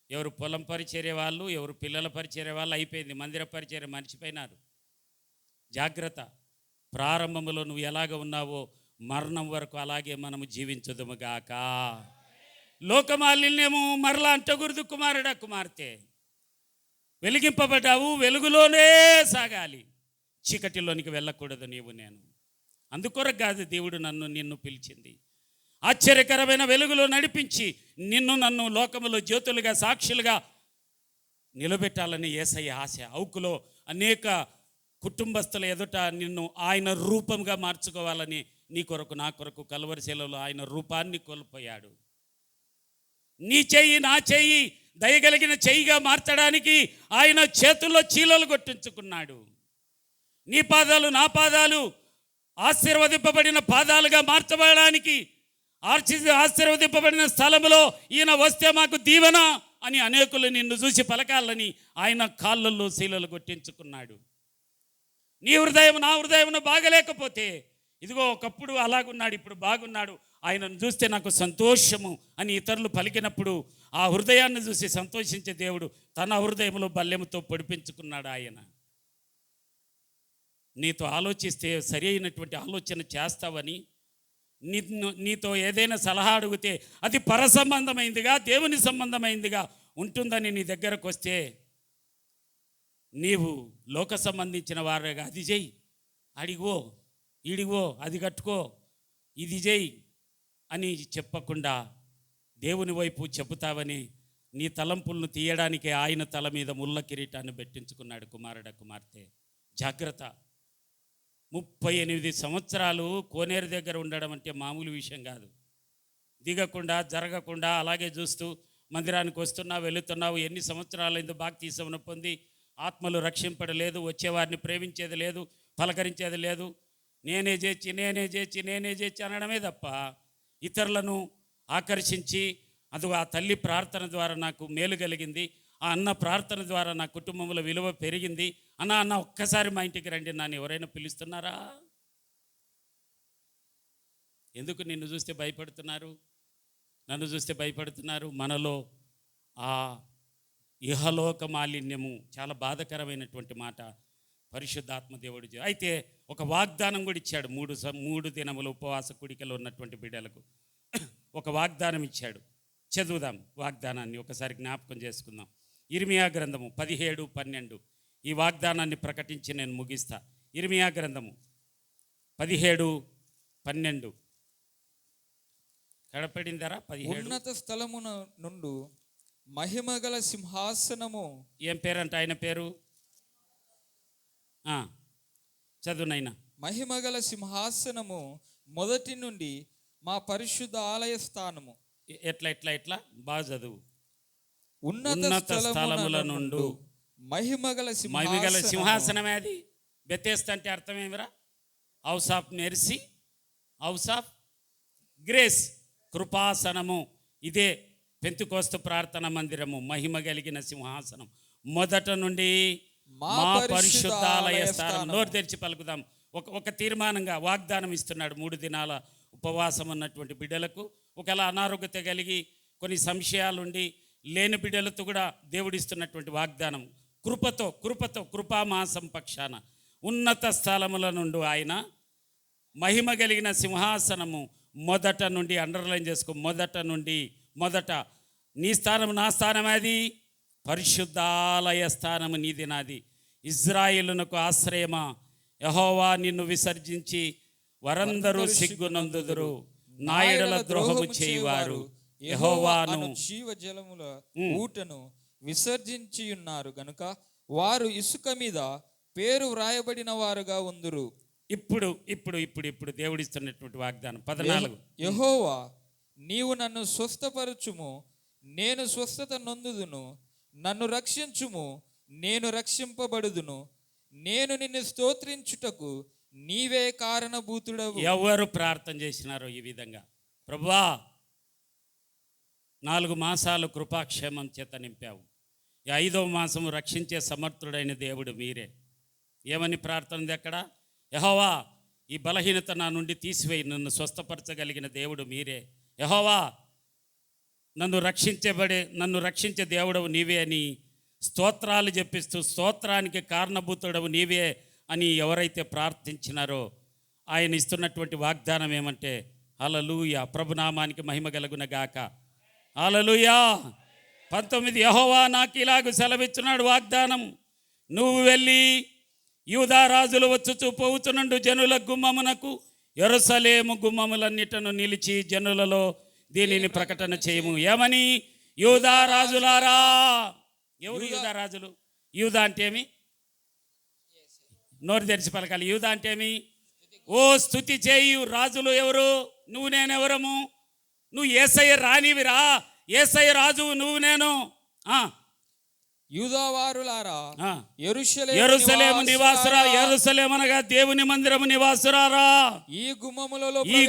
ఎవరు పొలం పరిచర్య వాళ్ళు, ఎవరు పిల్లల పరిచర్య వాళ్ళు, అయిపోయింది. మందిర పరిచర్య మర్చిపోయినారు. జాగ్రత్త. ప్రారంభంలో నువ్వు ఎలాగ ఉన్నావో మరణం వరకు అలాగే మనము జీవించదుముగాక. లోకమాలిన్యము మరలా అంటకూడదు కుమారుడా, కుమార్తె. వెలిగింపబడ్డావు, వెలుగులోనే సాగాలి, చీకటిలోనికి వెళ్ళకూడదు నీవు నేను. అందుకొరకు కాదు దేవుడు నిన్ను పిలిచింది. ఆశ్చర్యకరమైన వెలుగులో నడిపించి నన్ను లోకములో జ్యోతులుగా, సాక్షులుగా నిలబెట్టాలని యేసయ్య ఆశ. అవుకులో అనేక కుటుంబస్తుల ఎదుట నిన్ను ఆయన రూపంగా మార్చుకోవాలని నీ కొరకు, నా కొరకు కల్వరి శిలువలో ఆయన రూపాన్ని కోల్పోయాడు. నీ చెయ్యి, నా చెయ్యి దయగలిగిన చెయ్యిగా మార్చడానికి ఆయన చేతుల్లో చీలలు కొట్టించుకున్నాడు. నీ పాదాలు, నా పాదాలు ఆశీర్వదింపబడిన పాదాలుగా మార్చబడడానికి, ఆశీర్వదింపబడిన స్థలంలో ఈయన వస్తే మాకు దీవెన అని అనేకులు నిన్ను చూసి పలకాలని ఆయన కాళ్ళల్లో శీలలు కొట్టించుకున్నాడు. నీ హృదయం, నా హృదయం బాగలేకపోతే, ఇదిగో ఒకప్పుడు అలాగున్నాడు, ఇప్పుడు బాగున్నాడు, ఆయనను చూస్తే నాకు సంతోషము అని ఇతరులు పలికినప్పుడు ఆ హృదయాన్ని చూసి సంతోషించే దేవుడు తన హృదయంలో బల్లెముతో పొడిపించుకున్నాడు. ఆయన నీతో ఆలోచిస్తే సరి అయినటువంటి ఆలోచన చేస్తావని, నీతో ఏదైనా సలహా అడిగితే అది పరసంబంధమైందిగా, దేవుని సంబంధమైందిగా ఉంటుందని నీ దగ్గరకు వస్తే నీవు లోక సంబంధించిన వారుగా అది చెయ్యి, అడిగో, ఇడిగో, అది కట్టుకో, ఇది చెయ్యి అని చెప్పకుండా దేవుని వైపు చెబుతావని నీ తలంపులను తీయడానికే ఆయన తల మీద ముళ్ళ కిరీటాన్ని పెట్టించుకున్నాడు. కుమారుడా, కుమార్తె, జాగ్రత్త. 38 సంవత్సరాలు కోనేరు దగ్గర ఉండడం అంటే మామూలు విషయం కాదు. దిగకుండా, జరగకుండా అలాగే చూస్తూ మందిరానికి వస్తున్నావు, వెళుతున్నావు. ఎన్ని సంవత్సరాలైందో బాప్తిసమును పొంది ఆత్మలు రక్షింపడలేదు, వచ్చేవారిని ప్రేమించేది లేదు, పలకరించేది లేదు. నేనే చేర్చి అనడమే తప్ప ఇతరులను ఆకర్షించి, అది ఆ తల్లి ప్రార్థన ద్వారా నాకు మేలు కలిగింది, ఆ అన్న ప్రార్థన ద్వారా నా కుటుంబంలో విలువ పెరిగింది, అన్న ఒక్కసారి మా ఇంటికి రండి, నన్ను ఎవరైనా పిలుస్తున్నారా? ఎందుకు నిన్ను చూస్తే భయపడుతున్నారు, నన్ను చూస్తే భయపడుతున్నారు? మనలో ఆ ఇహలోక మాలిన్యము చాలా బాధకరమైనటువంటి మాట పరిశుద్ధాత్మ దేవుడు. అయితే ఒక వాగ్దానం కూడా ఇచ్చాడు. మూడు దినములు ఉపవాస కుడికలో ఉన్నటువంటి బిడ్డలకు ఒక వాగ్దానం ఇచ్చాడు. చదువుదాం వాగ్దానాన్ని ఒకసారి జ్ఞాపకం చేసుకుందాం. ఇర్మియా గ్రంథము 17:12. ఈ వాగ్దానాన్ని ప్రకటించి నేను ముగిస్తా. ఇర్మియా గ్రంథము 17:12 కడపడిందరా? 17. ఉన్నత స్థలమున నుండు మహిమగల సింహాసనము. ఏం పేరంట ఆయన పేరు? చదువునైనా. మహిమగల సింహాసనము మొదటి నుండి మా పరిశుద్ధ ఆలయ స్థానము. ఎట్లా బాగా చదువు. ఉన్నత స్థలముల నుండి మహిమగల సింహాసనమే. అది బెతెస్దా అంటే అర్థం ఏమిరా? House of mercy, house of grace, కృపాసనము. ఇదే పెంతెకోస్తు ప్రార్థన మందిరము, మహిమ కలిగిన సింహాసనం, మొదట నుండి మా పరిశుద్ధాలయ స్థానం. నోరు తెరిచి పలుకుదాం. ఒక తీర్మానంగా వాగ్దానం ఇస్తున్నాడు. 3 దినాల ఉపవాసం ఉన్నటువంటి బిడ్డలకు, ఒకవేళ అనారోగ్యత కలిగి కొన్ని సంశయాలుండి లేని బిడ్డలతో కూడా దేవుడిస్తున్నటువంటి వాగ్దానం. కృపతో కృపామాసం పక్షాన ఉన్నత స్థలముల నుండి ఆయన మహిమ కలిగిన సింహాసనము మొదట నుండి, అండర్లైన్ చేసుకో, మొదట నీ స్థానం నా స్థానం, అది పరిశుద్ధాలయ స్థానము నీది నాది. ఇజ్రాయేలునకు ఆశ్రయమా, యెహోవా నిన్ను విసర్జించి వరందరూ సిగ్గునందుదురు. నాయడల ద్రోహము చేయువారు యెహోవాను జీవజలముల ఊటను విసర్జించి ఉన్నారు గనుక వారు ఇసుక మీద పేరు వ్రాయబడిన వారుగా ఉందురు. ఇప్పుడు దేవుడిస్తున్నటువంటి వాగ్దానం 14. యెహోవా నీవు నన్ను స్వస్థపరచుము, నేను స్వస్థత నొందుదును. నన్ను రక్షించుము, నేను రక్షింపబడుదును. నేను నిన్ను స్తోత్రించుటకు నీవే కారణభూతుడవు. ఎవరు ప్రార్థన చేసినారో ఈ విధంగా, ప్రభువా 4 మాసాలు కృపాక్షేమం చేత నింపావు, 5వ మాసము రక్షించే సమర్థుడైన దేవుడు మీరే. ఏమని ప్రార్థన ఉంది అక్కడ? యెహోవా ఈ బలహీనత నా నుండి తీసివేయి, నన్ను స్వస్థపరచగలిగిన దేవుడు మీరే. యెహోవా నన్ను రక్షించే దేవుడవు నీవే అని స్తోత్రాలు చెప్పిస్తూ, స్తోత్రానికి కారణభూతుడవు నీవే అని ఎవరైతే ప్రార్థించినారో ఆయన ఇస్తున్నటువంటి వాగ్దానం ఏమంటే, హల్లెలూయా, ప్రభునామానికి మహిమ కలుగునగాక. హల్లెలూయా. 19. యెహోవా నాకు ఇలాగ సెలవిచ్చున్నాడు వాగ్దానం, నువ్వు వెళ్ళి యూదా రాజులు వచ్చుచూ పోవుచునండు జనుల గుమ్మమునకు యెరూషలేము గుమ్మములన్నిటను నిలిచి జనులలో దీనిని ప్రకటన చేయము. ఏమని? యూదా రాజులారా. ఎవరు యూదా రాజులు? యూదా అంటే ఏమి? నోరు తెరిచి పలకాలి. యూదా అంటే ఏమి? ఓ స్తుతి చేయు రాజులు ఎవరు? నువ్వు నేనెవరము? నువ్వు యేసయ్య రానివిరా, యేసయ్య రాజువు నువ్వు నేను. యూదావారులారా, యెరూషలేము నివాసురా, యెరూషలేము అనగా దేవుని మందిరము నివాసురారా, ఈ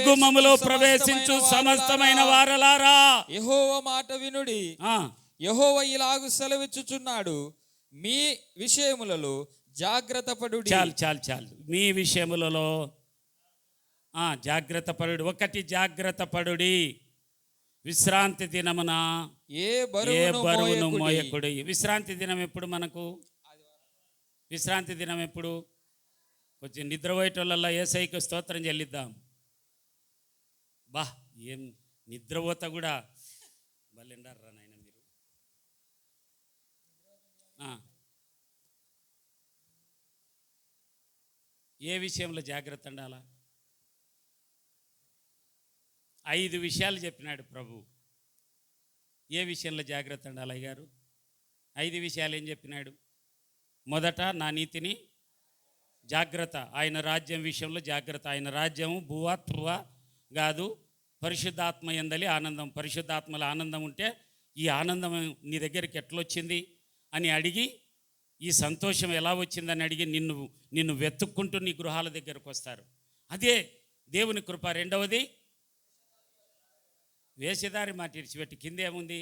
గుమ్మములో ప్రవేశించు సమస్తమైన వారలారా, యెహోవా మాట వినుడి. యెహోవా ఇలాగు సెలవిచ్చుచున్నాడు, మీ విషయములలో జాగ్రత్త పడుడి. చాలు మీ విషయములలో జాగ్రత్త పడుడి. 1 జాగ్రత్త పడుడి. విశ్రాంతి దినమున ఏ బరువును మోయకుడి. విశ్రాంతి దినం ఎప్పుడు మనకు? విశ్రాంతి దినం ఎప్పుడు? కొంచెం నిద్రపోయేటోళ్ళ యేసయ్యకు స్తోత్రం చెల్లిద్దాం. ఏం నిద్రపోత కూడా బల్లెండారా నాయన మీరు. ఏ విషయంలో జాగ్రత్త ఉండాలా? 5 విషయాలు చెప్పినాడు ప్రభు. ఏ విషయంలో జాగ్రత్త ఉండాలి అయ్యగారు? 5 విషయాలు ఏం చెప్పినాడు? మొదట నా నీతిని జాగ్రత్త, ఆయన రాజ్యం విషయంలో జాగ్రత్త. ఆయన రాజ్యము భూవా కాదు, పరిశుద్ధాత్మ యందలి ఆనందం. పరిశుద్ధాత్మల ఆనందం ఉంటే ఈ ఆనందం నీ దగ్గరికి ఎట్లొచ్చింది అని అడిగి, ఈ సంతోషం ఎలా వచ్చిందని అడిగి నిన్ను వెతుక్కుంటూ నీ గృహాల దగ్గరకు వస్తారు. అదే దేవుని కృప. 2వది వేషధారి మాట ఇడిచిపెట్టి కింద ఏముంది?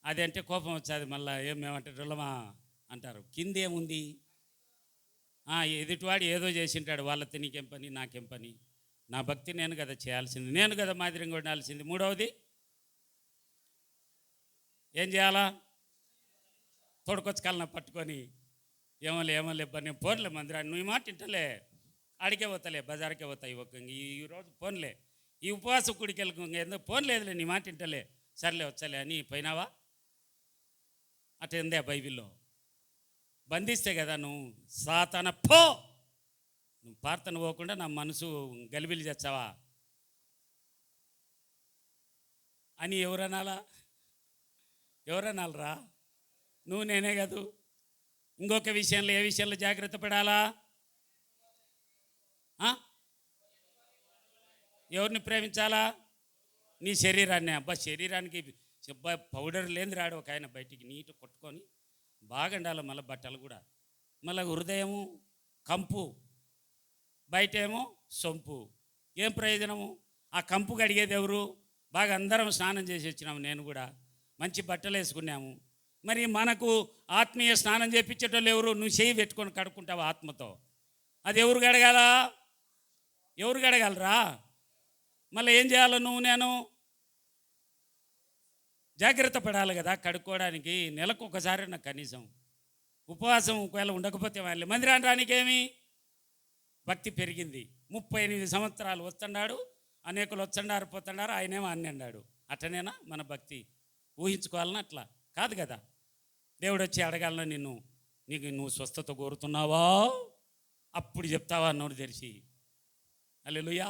అదంటే కోపం వచ్చేది, మళ్ళీ ఏమేమంటే రులమా అంటారు. కింద ఏముంది? ఎదుటివాడు ఏదో చేసింటాడు, వాళ్ళతో నీకేం పని, నాకేం పని, నా భక్తి నేను కదా చేయాల్సింది, నేను కదా మాదిరిగా ఉండాల్సింది. 3వది ఏం చేయాలా? తోడుకొచ్చుకాలన పట్టుకొని ఏమోలే అబ్బా నేను పోన్లే మందిరాన్ని నువ్వు ఈ మాట తింటలే ఆడికే పోతలే బజార్కే పోతాయి ఒక ఈరోజు పోన్లే ఈ ఉపవాస కుడికెళ్ళకు ఎందుకు పోన్లేదులే నీ మాట తింటలే సర్లే వచ్చలే అని పోయినావా అట్లా ఉందే బైబిల్లో బంధిస్తే కదా నువ్వు సాతాన పో నువ్వు ప్రార్థన పోకుండా నా మనసు గలిబిలి చేస్తావా అని ఎవరనాలరా నువ్వు నేనే కాదు. ఇంకొక విషయంలో ఏ విషయంలో జాగ్రత్త పడాలా? ఎవరిని ప్రేమించాలా? నీ శరీరాన్ని. అబ్బా శరీరానికి పౌడర్ లేని రాడు ఒక ఆయన బయటికి నీట్ కొట్టుకొని బాగుండాలి. మళ్ళీ బట్టలు కూడా మళ్ళీ హృదయము కంపు, బయట ఏమో సొంపు. ఏం ప్రయోజనము? ఆ కంపు కడిగేది ఎవరు? బాగా అందరం స్నానం చేసి వచ్చినాము, నేను కూడా మంచి బట్టలు వేసుకున్నాము. మరి మనకు ఆత్మీయ స్నానం చేయించేటోళ్ళు ఎవరు? నువ్వు చేయి పెట్టుకొని కడుక్కుంటావు ఆత్మతో. అది ఎవరు కడగాలా? ఎవరు కడగలరా? మళ్ళీ ఏం చేయాలి? నేను జాగ్రత్త పడాలి కదా కడుక్కోవడానికి. నెలకు ఒకసారి నాకు కనీసం ఉపవాసం ఒకవేళ ఉండకపోతే వాళ్ళే మందిరాన్ని రానికేమి భక్తి పెరిగింది. 38 సంవత్సరాలు వస్తున్నాడు, అనేకులు వచ్చండారు పోతున్నాడు, ఆయనేమో అన్ని అన్నాడు. అట్లనేనా మన భక్తి? ఊహించుకోవాలన్నా అట్లా కాదు కదా. దేవుడు వచ్చి అడగాలన్నా నువ్వు స్వస్థత కోరుతున్నావా అప్పుడు చెప్తావా నోరు తెరిచి? హల్లెలూయా.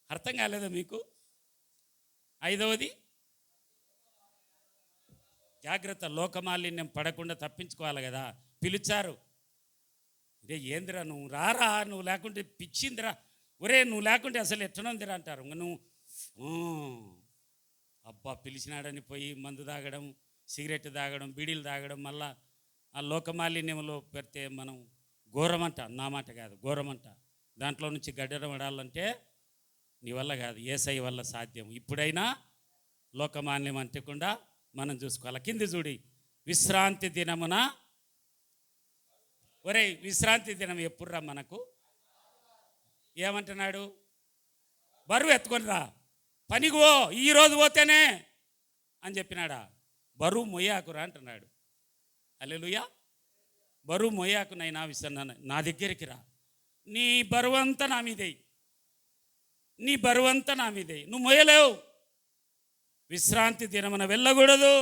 అర్థం కాలేదా మీకు? 5వది జాగ్రత్త. లోకమాలిన్యం పడకుండా తప్పించుకోవాలి కదా. పిలిచారు, రే ఏందిరా నువ్వు రారా, నువ్వు లేకుంటే పిచ్చిందిరా, ఒరే నువ్వు లేకుంటే అసలు ఎట్టనుందిరా అంటారు. నువ్వు అబ్బా పిలిచినాడని పోయి మందు తాగడం, సిగరెట్ తాగడం, బీడీలు తాగడం, మళ్ళా ఆ లోకమాలిన్యంలో పెడితే మనం ఘోరమంట. నా మాట కాదు, ఘోరమంట. దాంట్లో నుంచి గడ్డడం పడాలంటే నీ వల్ల కాదు, యేసయ్య వల్ల సాధ్యం. ఇప్పుడైనా లోకమాలిన్యం అంటకుండా మనం చూసుకోవాలి. కింది చూడి, విశ్రాంతి దినమున, ఒరే విశ్రాంతి దినం ఎప్పుడురా మనకు? ఏమంటున్నాడు? బరువు ఎత్తుకొని రా, పనికి పో, ఈరోజు పోతేనే అని చెప్పినాడా? బరువు మొయ్యాకురా అంటున్నాడు. హల్లెలూయా. బరువు మొయ్యాకు నైనా విసన్నాను, నా దగ్గరికి రా, నీ బరువంతా నా మీదే, నీ బరువంతా నా మీదే, నువ్వు మొయ్యలేవు, విశ్రాంతి దినమున వెళ్ళకూడదు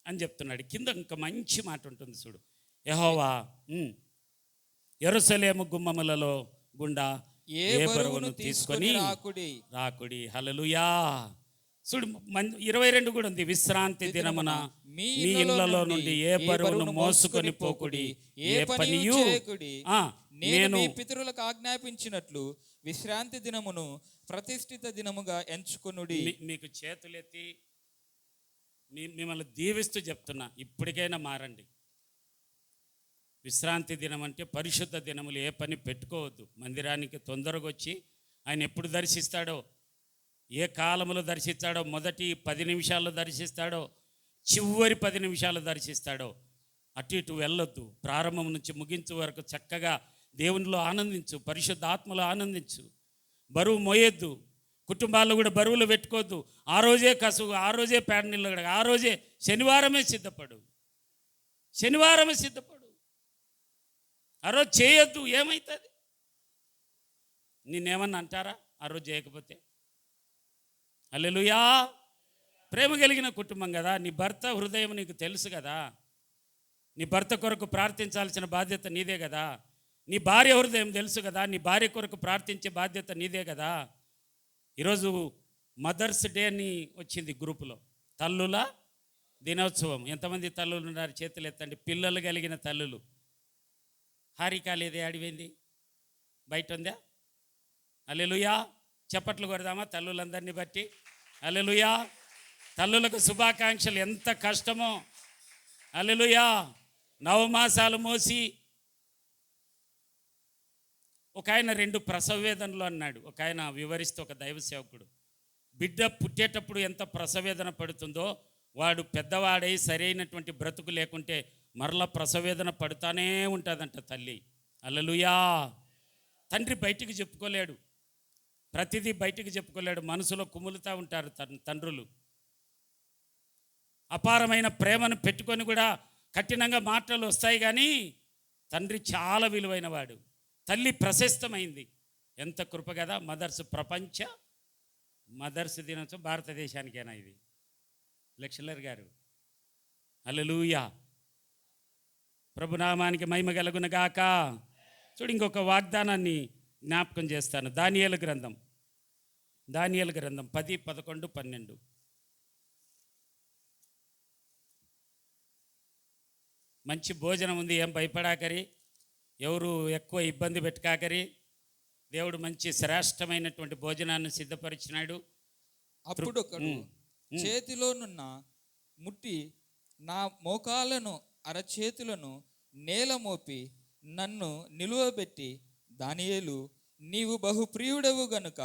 అని చెప్తున్నాడు. కింద ఇంకా మంచి మాట ఉంటుంది చూడు. యెహోవా యెరూషలేము గుమ్మములలో గుండా ఏ బరువును తీసుకొని రాకుడి. హల్లెలూయా. చూడు 22 కూడా ఉంది. విశ్రాంతి దినమున మీ ఇళ్ళలో నుండి ఏ బరువును మోసుకొని పోకుడి, ఏ పనియు నేను మీ పితరులకు ఆజ్ఞాపించినట్లు విశ్రాంతి దినమును ప్రతిష్ఠిత దినముగా ఎంచుకొనుడి. మీకు చేతులెత్తి మిమ్మల్ని దీవిస్తూ చెప్తున్నా, ఇప్పటికైనా మారండి. విశ్రాంతి దినం అంటే పరిశుద్ధ దినములు. ఏ పని పెట్టుకోవద్దు. మందిరానికి తొందరగా వచ్చి ఆయన ఎప్పుడు దర్శిస్తాడో, ఏ కాలంలో దర్శిస్తాడో, మొదటి 10 నిమిషాల్లో దర్శిస్తాడో, చివరి 10 నిమిషాలు దర్శిస్తాడో, అటు ఇటు వెళ్ళొద్దు. ప్రారంభం నుంచి ముగించే వరకు చక్కగా దేవునిలో ఆనందించు, పరిశుద్ధ ఆత్మలో ఆనందించు. బరువు మోయొద్దు. కుటుంబాల్లో కూడా బరువులు పెట్టుకోవద్దు. ఆ రోజే కసువు, ఆ రోజే పేడ నీళ్ళు కడగ, ఆ రోజే శనివారమే సిద్ధపడు, శనివారమే సిద్ధపడు. ఆ రోజు చేయొద్దు. ఏమవుతుంది? నిన్నేమన్నా అంటారా ఆ రోజు చేయకపోతే? హల్లెలూయా. ప్రేమ కలిగిన కుటుంబం కదా, నీ భర్త హృదయం నీకు తెలుసు కదా. నీ భర్త కొరకు ప్రార్థించాల్సిన బాధ్యత నీదే కదా. నీ భార్య హృదయం తెలుసు కదా, నీ భార్య కొరకు ప్రార్థించే బాధ్యత నీదే కదా. ఈరోజు మదర్స్ డే అని వచ్చింది గ్రూపులో, తల్లుల దినోత్సవం. ఎంతమంది తల్లులు ఉన్నారు? చేతులు ఎత్తండి. పిల్లలు కలిగిన తల్లులు. హారిక లేదే, ఆడిపోయింది, బయట ఉందా? హల్లెలూయా. చప్పట్లు కొడదామా తల్లులందరినీ బట్టి? హల్లెలూయా. తల్లులకు శుభాకాంక్షలు. ఎంత కష్టమో. హల్లెలూయా. 9 మాసాలు మోసి ఒక ఆయన 2 ప్రసవ వేదనలు అన్నాడు. ఒక ఆయన వివరిస్తూ, ఒక దైవ సేవకుడు, బిడ్డ పుట్టేటప్పుడు ఎంత ప్రసవేదన పడుతుందో, వాడు పెద్దవాడై సరైనటువంటి బ్రతుకు లేకుంటే మరలా ప్రసవేదన పడుతూనే ఉంటుందంట తల్లి. హల్లెలూయా. తండ్రి బయటికి చెప్పుకోలేడు, ప్రతిదీ బయటికి చెప్పుకోలేడు, మనసులో కుములుతూ ఉంటారు తండ్రులు. అపారమైన ప్రేమను పెట్టుకొని కూడా కఠినంగా మాటలు వస్తాయి కానీ తండ్రి చాలా విలువైనవాడు, తల్లి ప్రశస్తమైంది. ఎంత కృప కదా. ప్రపంచ మదర్స్ దినోత్సవం భారతదేశానికేనా ఇది? లెక్చరర్ గారు, హల్లెలూయా, ప్రభునామానికి మహిమ కలుగునుగాక. చూడు, ఇంకొక వాగ్దానాన్ని జ్ఞాపకం చేస్తాను. దానియేలు గ్రంథం 10, 11, 12. మంచి భోజనం ఉంది, ఏం భయపడాకరి, ఎవరు ఎక్కువ ఇబ్బంది పెట్టుకాకరి. దేవుడు మంచి శ్రేష్టమైనటువంటి భోజనాన్ని సిద్ధపరిచినాడు. అప్పుడు ఒకడు చేతిలోనున్న ముట్టి నా మోకాలను అరచేతులను నేల మోపి నన్ను నిలువబెట్టి, దానియేలు, నీవు బహుప్రియుడవు గనుక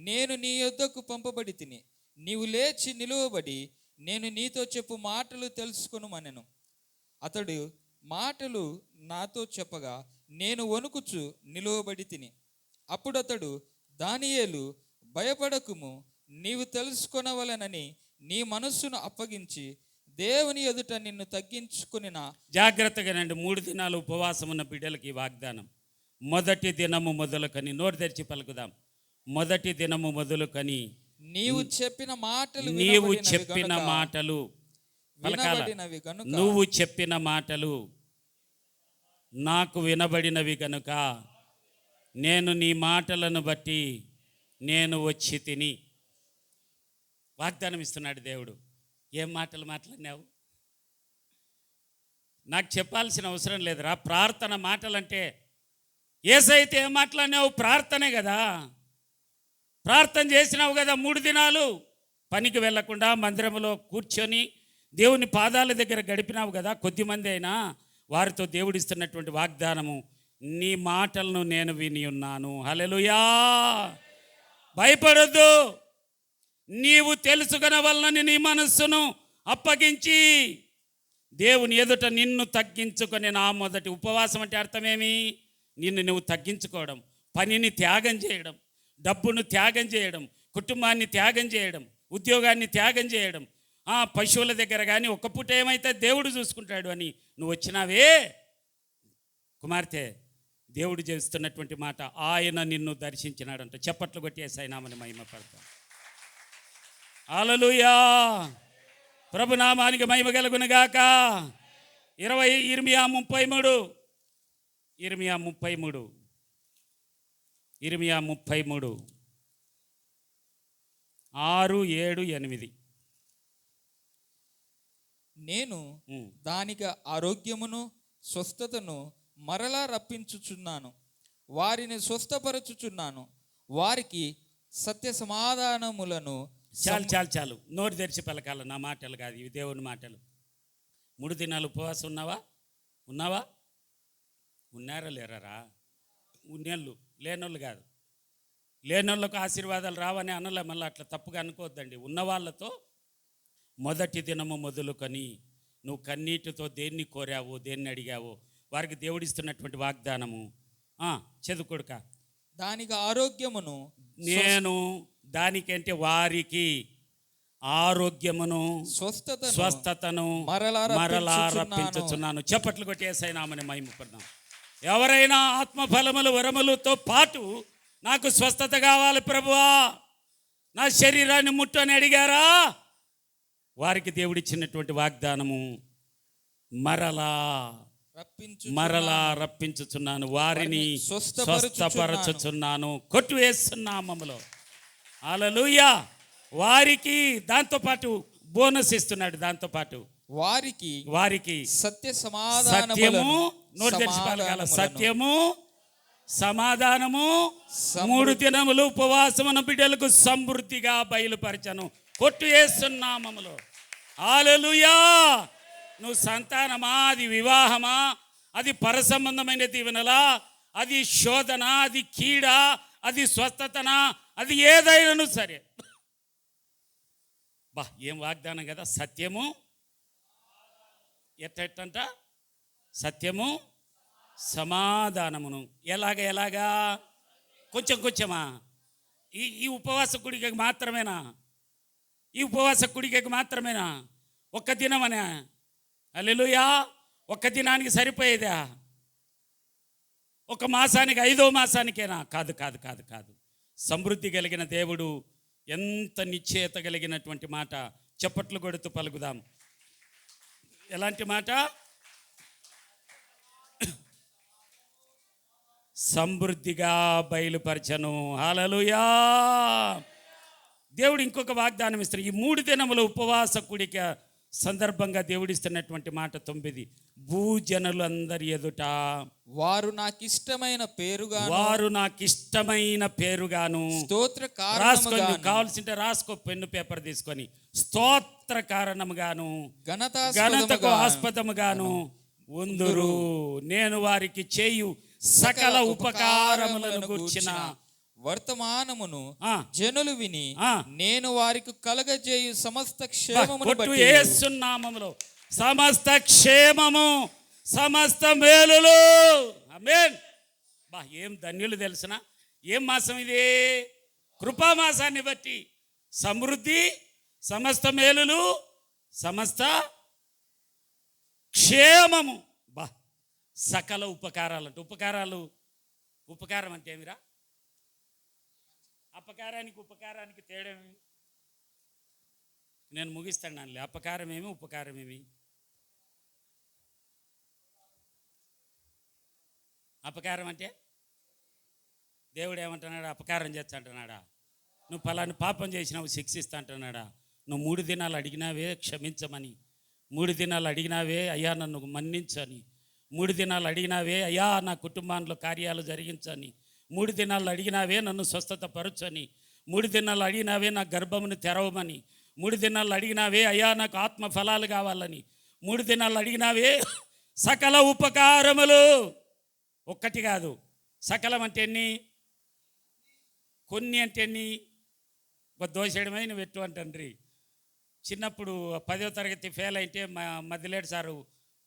నేను నీ యొద్దకు పంపబడి తిని, నీవు లేచి నిలువబడి నేను నీతో చెప్పు మాటలు తెలుసుకొనుమనెను. అతడు మాటలు నాతో చెప్పగా నేను వణుకుచు నిలువబడి తిని. అప్పుడు అతడు, దానియేలు, భయపడకుము, నీవు తెలుసుకొనవలెనని నీ మనస్సును అప్పగించి దేవుని ఎదుట నిన్ను తగ్గించుకునిన. జాగ్రత్తగానండి, 3 దినాలు ఉపవాసం ఉన్న బిడ్డలకి వాగ్దానం. మొదటి దినము మొదలుకొని, నోరు తెరిచి పలుకుదాం. మొదటి దినము మొదలుకొని నీవు చెప్పిన మాటలు నీవు చెప్పిన మాటలు పలకాల. నువ్వు చెప్పిన మాటలు నాకు వినబడినవి గనుక నేను నీ మాటలను బట్టి నేను వచ్చి తిని. వాగ్దానం ఇస్తున్నాడు దేవుడు. ఏం మాటలు మాట్లాడినావు? నాకు చెప్పాల్సిన అవసరం లేదురా. ప్రార్థన మాటలంటే ఏసైతే ఏం మాట్లాడినావు? ప్రార్థనే కదా. ప్రార్థన చేసినావు కదా 3 దినాలు. పనికి వెళ్లకుండా మందిరంలో కూర్చొని దేవుని పాదాల దగ్గర గడిపినావు కదా. కొద్దిమంది అయినా వారితో దేవుడిస్తున్నటువంటి వాగ్దానము, నీ మాటలను నేను విని ఉన్నాను. హల్లెలూయా. భయపడొద్దు, నీవు తెలుసుకొనవలనని నీ మనస్సును అప్పగించి దేవుని ఎదుట నిన్ను తగ్గించుకొని. నా మొదటి ఉపవాసం అంటే అర్థమేమి? నిన్ను నువ్వు తగ్గించుకోవడం, పనిని త్యాగం చేయడం, డబ్బును త్యాగం చేయడం, కుటుంబాన్ని త్యాగం చేయడం, ఉద్యోగాన్ని త్యాగం చేయడం. పశువుల దగ్గర కానీ ఒక్క పూట ఏమైతే దేవుడు చూసుకుంటాడు అని నువ్వు వచ్చినావే కుమార్తె. దేవుడు చేస్తున్నటువంటి మాట, ఆయన నిన్ను దర్శించినాడంట. చప్పట్లు కొట్టి యేసయ్య నామమున మహిమ పడతాం. హల్లెలూయా. ప్రభునామానికి మహిమ కలుగునుగాక. ఇర్మియా 33 6, 7, 8. నేను దానికి ఆరోగ్యమును స్వస్థతను మరలా రప్పించుచున్నాను, వారిని స్వస్థపరచుచున్నాను, వారికి సత్య సమాధానములను. చాలు, నోరు తెరిచి పలకాల. నా మాటలు కాదు ఇవి, దేవుని మాటలు. 3 దినాలు ఉపవాసం ఉన్నావా? ఉన్నారా లేరా? ఉన్నోళ్ళు, లేనోళ్ళు కాదు. లేనోళ్ళకు ఆశీర్వాదాలు రావని అనలే. మళ్ళీ అట్లా తప్పుగా అనుకోవద్దండి. ఉన్నవాళ్ళతో మొదటి దినము మొదలుకొని నువ్వు కన్నీటితో దేన్ని కోరావో, దేన్ని అడిగావో వారికి దేవుడిస్తున్నటువంటి వాగ్దానము. చదువుకోడుక, దానికి ఆరోగ్యమును నేను దానికంటే వారికి ఆరోగ్యమును స్వస్థతను మరలా రప్పించుచున్నాను. చప్పట్లు కొట్టి యేసయ్య నామమున మహిమ పడదాం. ఎవరైనా ఆత్మఫలములు వరములతో పాటు నాకు స్వస్థత కావాలి ప్రభువా, నా శరీరాన్ని ముట్టు అని అడిగారా, వారికి దేవుడిచ్చినటువంటి వాగ్దానము మరలా రప్పించుచున్నాను, వారిని స్వస్థపరచుచున్నాను. కొట్టువేస్తున్నామములో. హల్లెలూయా. వారికి దాంతోపాటు బోనస్ ఇస్తున్నాడు. దాంతోపాటు వారికి సత్య సత్యము, నోటి తెరిచి పలకాల, సత్యము సమాధానము 3 దినములు ఉపవాసమున బిడ్డలకు సమృద్ధిగా బయలుపరచను. కొట్టు యేసునామములో. హల్లెలూయా. నువ్వు సంతానమా, అది వివాహమా, అది పరసంబంధమైన దీవెనలా, అది శోధన, అది కీడ, అది స్వస్థతనా, అది ఏదైనాను సరే. ఏం వాగ్దానం కదా. సత్యము ఎట్టంట, సత్యము సమాధానమును. ఎలాగా? కొంచెమా? ఈ ఉపవాస కుడికకు మాత్రమేనా? ఈ ఉపవాస కుడికకు మాత్రమేనా? ఒక్క దినమనా? హల్లెలూయా. ఒక్క దినానికి సరిపోయేదా? ఒక మాసానికి 5వ మాసానికేనా? కాదు కాదు కాదు కాదు. సమృద్ధి కలిగిన దేవుడు ఎంత నిశ్చయత కలిగినటువంటి మాట. చప్పట్లు కొడుతూ పలుకుదాం. ఎలాంటి మాట? సమృద్ధిగా బయలుపరచను. హల్లెలూయా. దేవుడు ఇంకొక వాగ్దానం ఇస్తారు. ఈ 3 దినముల ఉపవాస కూడిక సందర్భంగా దేవుడిస్తున్నటువంటి మాట 9. భూజనులందరి ఎదుట వారు నాకిష్టమైన పేరుగాను స్తోత్ర రాసుకో. కావాల్సింటే రాసుకో, పెన్ను పేపర్ తీసుకొని. స్తోత్ర కారణముగాను ఘనతకు ఆస్పదముగాను ఉందురు. నేను వారికి చేయు సకల ఉపకారములను గూర్చిన వర్తమానమును జనులు విని నేను వారికి కలగజేయు సమస్త క్షేమమును బట్టి యేసునామములో సమస్త క్షేమము, సమస్త మేలులు. ఆమేన్. ఏం ధన్యులు తెలిసిన. ఏం మాసం ఇది? కృపామాసాన్ని బట్టి సమృద్ధి, సమస్త మేలులు, సమస్త క్షేమము. సకల ఉపకారాలు అంటే ఉపకారం అంటే ఏమిరా? ఉపకారానికి తేడా ఏమి? నేను ముగిస్తాను నాన్నలే. అపకారమేమి, ఉపకారమేమి? అపకారం అంటే దేవుడు ఏమంటున్నాడా? అపకారం చేస్తా అంటున్నాడా? నువ్వు పలాని పాపం చేసినావు శిక్షిస్తా అంటున్నాడా? నువ్వు 3 దినాలు అడిగినావే క్షమించమని, 3 దినాలు అడిగినావే అయ్యా నన్ను మన్నించని, 3 దినాలు అడిగినావే అయ్యా నా కుటుంబంలో కార్యాలు జరిగించని, 3 దినాలు అడిగినావే నన్ను స్వస్థత పరచని, 3 దినాలు అడిగినావే నా గర్భమును తెరవమని, 3 దినాలు అడిగినావే అయ్యా నాకు ఆత్మ ఫలాలు కావాలని, 3 దినాలు అడిగినావే సకల ఉపకారములు. ఒక్కటి కాదు, సకలం అంటే ఎన్ని? కొన్ని అంటే ఎన్ని? ఒక దోషేయడమే నువ్వు పెట్టు అంటండ్రి. చిన్నప్పుడు 10వ తరగతి ఫెయిల్ అయితే మధ్యలేడు సారు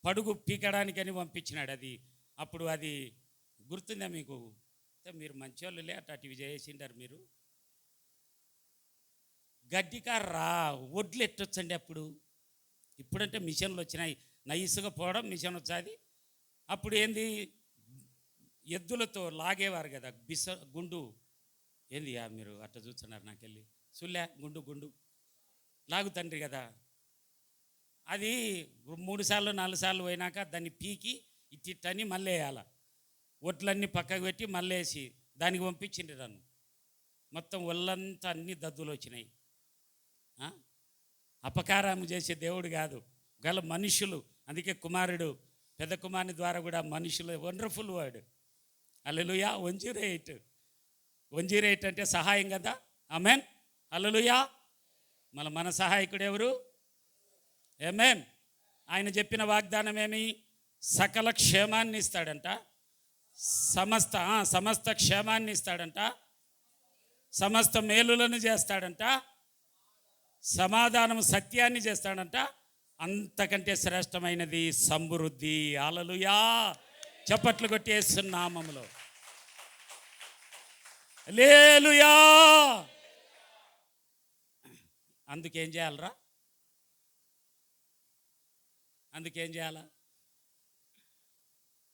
పడుగు పీకడానికని పంపించినాడు. అప్పుడు అది గుర్తుందా మీకు? మీరు మంచోళ్ళులే అటు చేసిండారు. మీరు గడ్డికార్రా ఒడ్లు ఎట్టొచ్చండి అప్పుడు. ఇప్పుడంటే మిషన్లు వచ్చినాయి, నైస్గా పోవడం మిషన్ వచ్చాది. అప్పుడు ఏంది, ఎద్దులతో లాగేవారు కదా. గుండు ఏంది మీరు అట్ట చూస్తున్నారు నాకెళ్ళి సుల్లే గుండు లాగుతండ్రి కదా. అది 3 సార్లు 4 సార్లు పోయినాక దాన్ని పీకి ఇట్టని మళ్ళీ వేయాల. ఒట్లన్నీ పక్కకు పెట్టి మళ్ళీ వేసి దానికి పంపించిండ్రు నన్ను. మొత్తం ఒళ్ళంతా అన్ని దద్దులు వచ్చినాయి. అపకారం చేసే దేవుడు కాదు, గల మనుషులు. అందుకే కుమారుడు పెద్ద కుమారుని ద్వారా కూడా మనుషులు. Wonderful word. హల్లెలూయా. 108 అంటే సహాయం కదా. ఆమేన్. హల్లెలూయా. మన సహాయకుడు ఎవరు? ఆమేన్. ఆయన చెప్పిన వాగ్దానం ఏమి? సకల క్షేమాన్ని ఇస్తాడంట, సమస్త క్షేమాన్ని ఇస్తాడంట, సమస్త మేలులను చేస్తాడంట, సమాధానం సత్యాన్ని చేస్తాడంట. అంతకంటే శ్రేష్టమైనది సమృద్ధి. హల్లెలూయా. చప్పట్లు కొట్టి యేసు నామములో హల్లెలూయా. అందుకేం చేయాలరా? అందుకేం చేయాలా?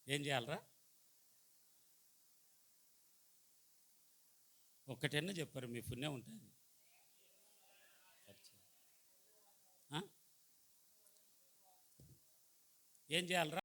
ఏం చేయాలరా? ఒక్కటైనా చెప్పారు, మీ పుణ్యం ఉంటుంది. ఏం చేయాలరా?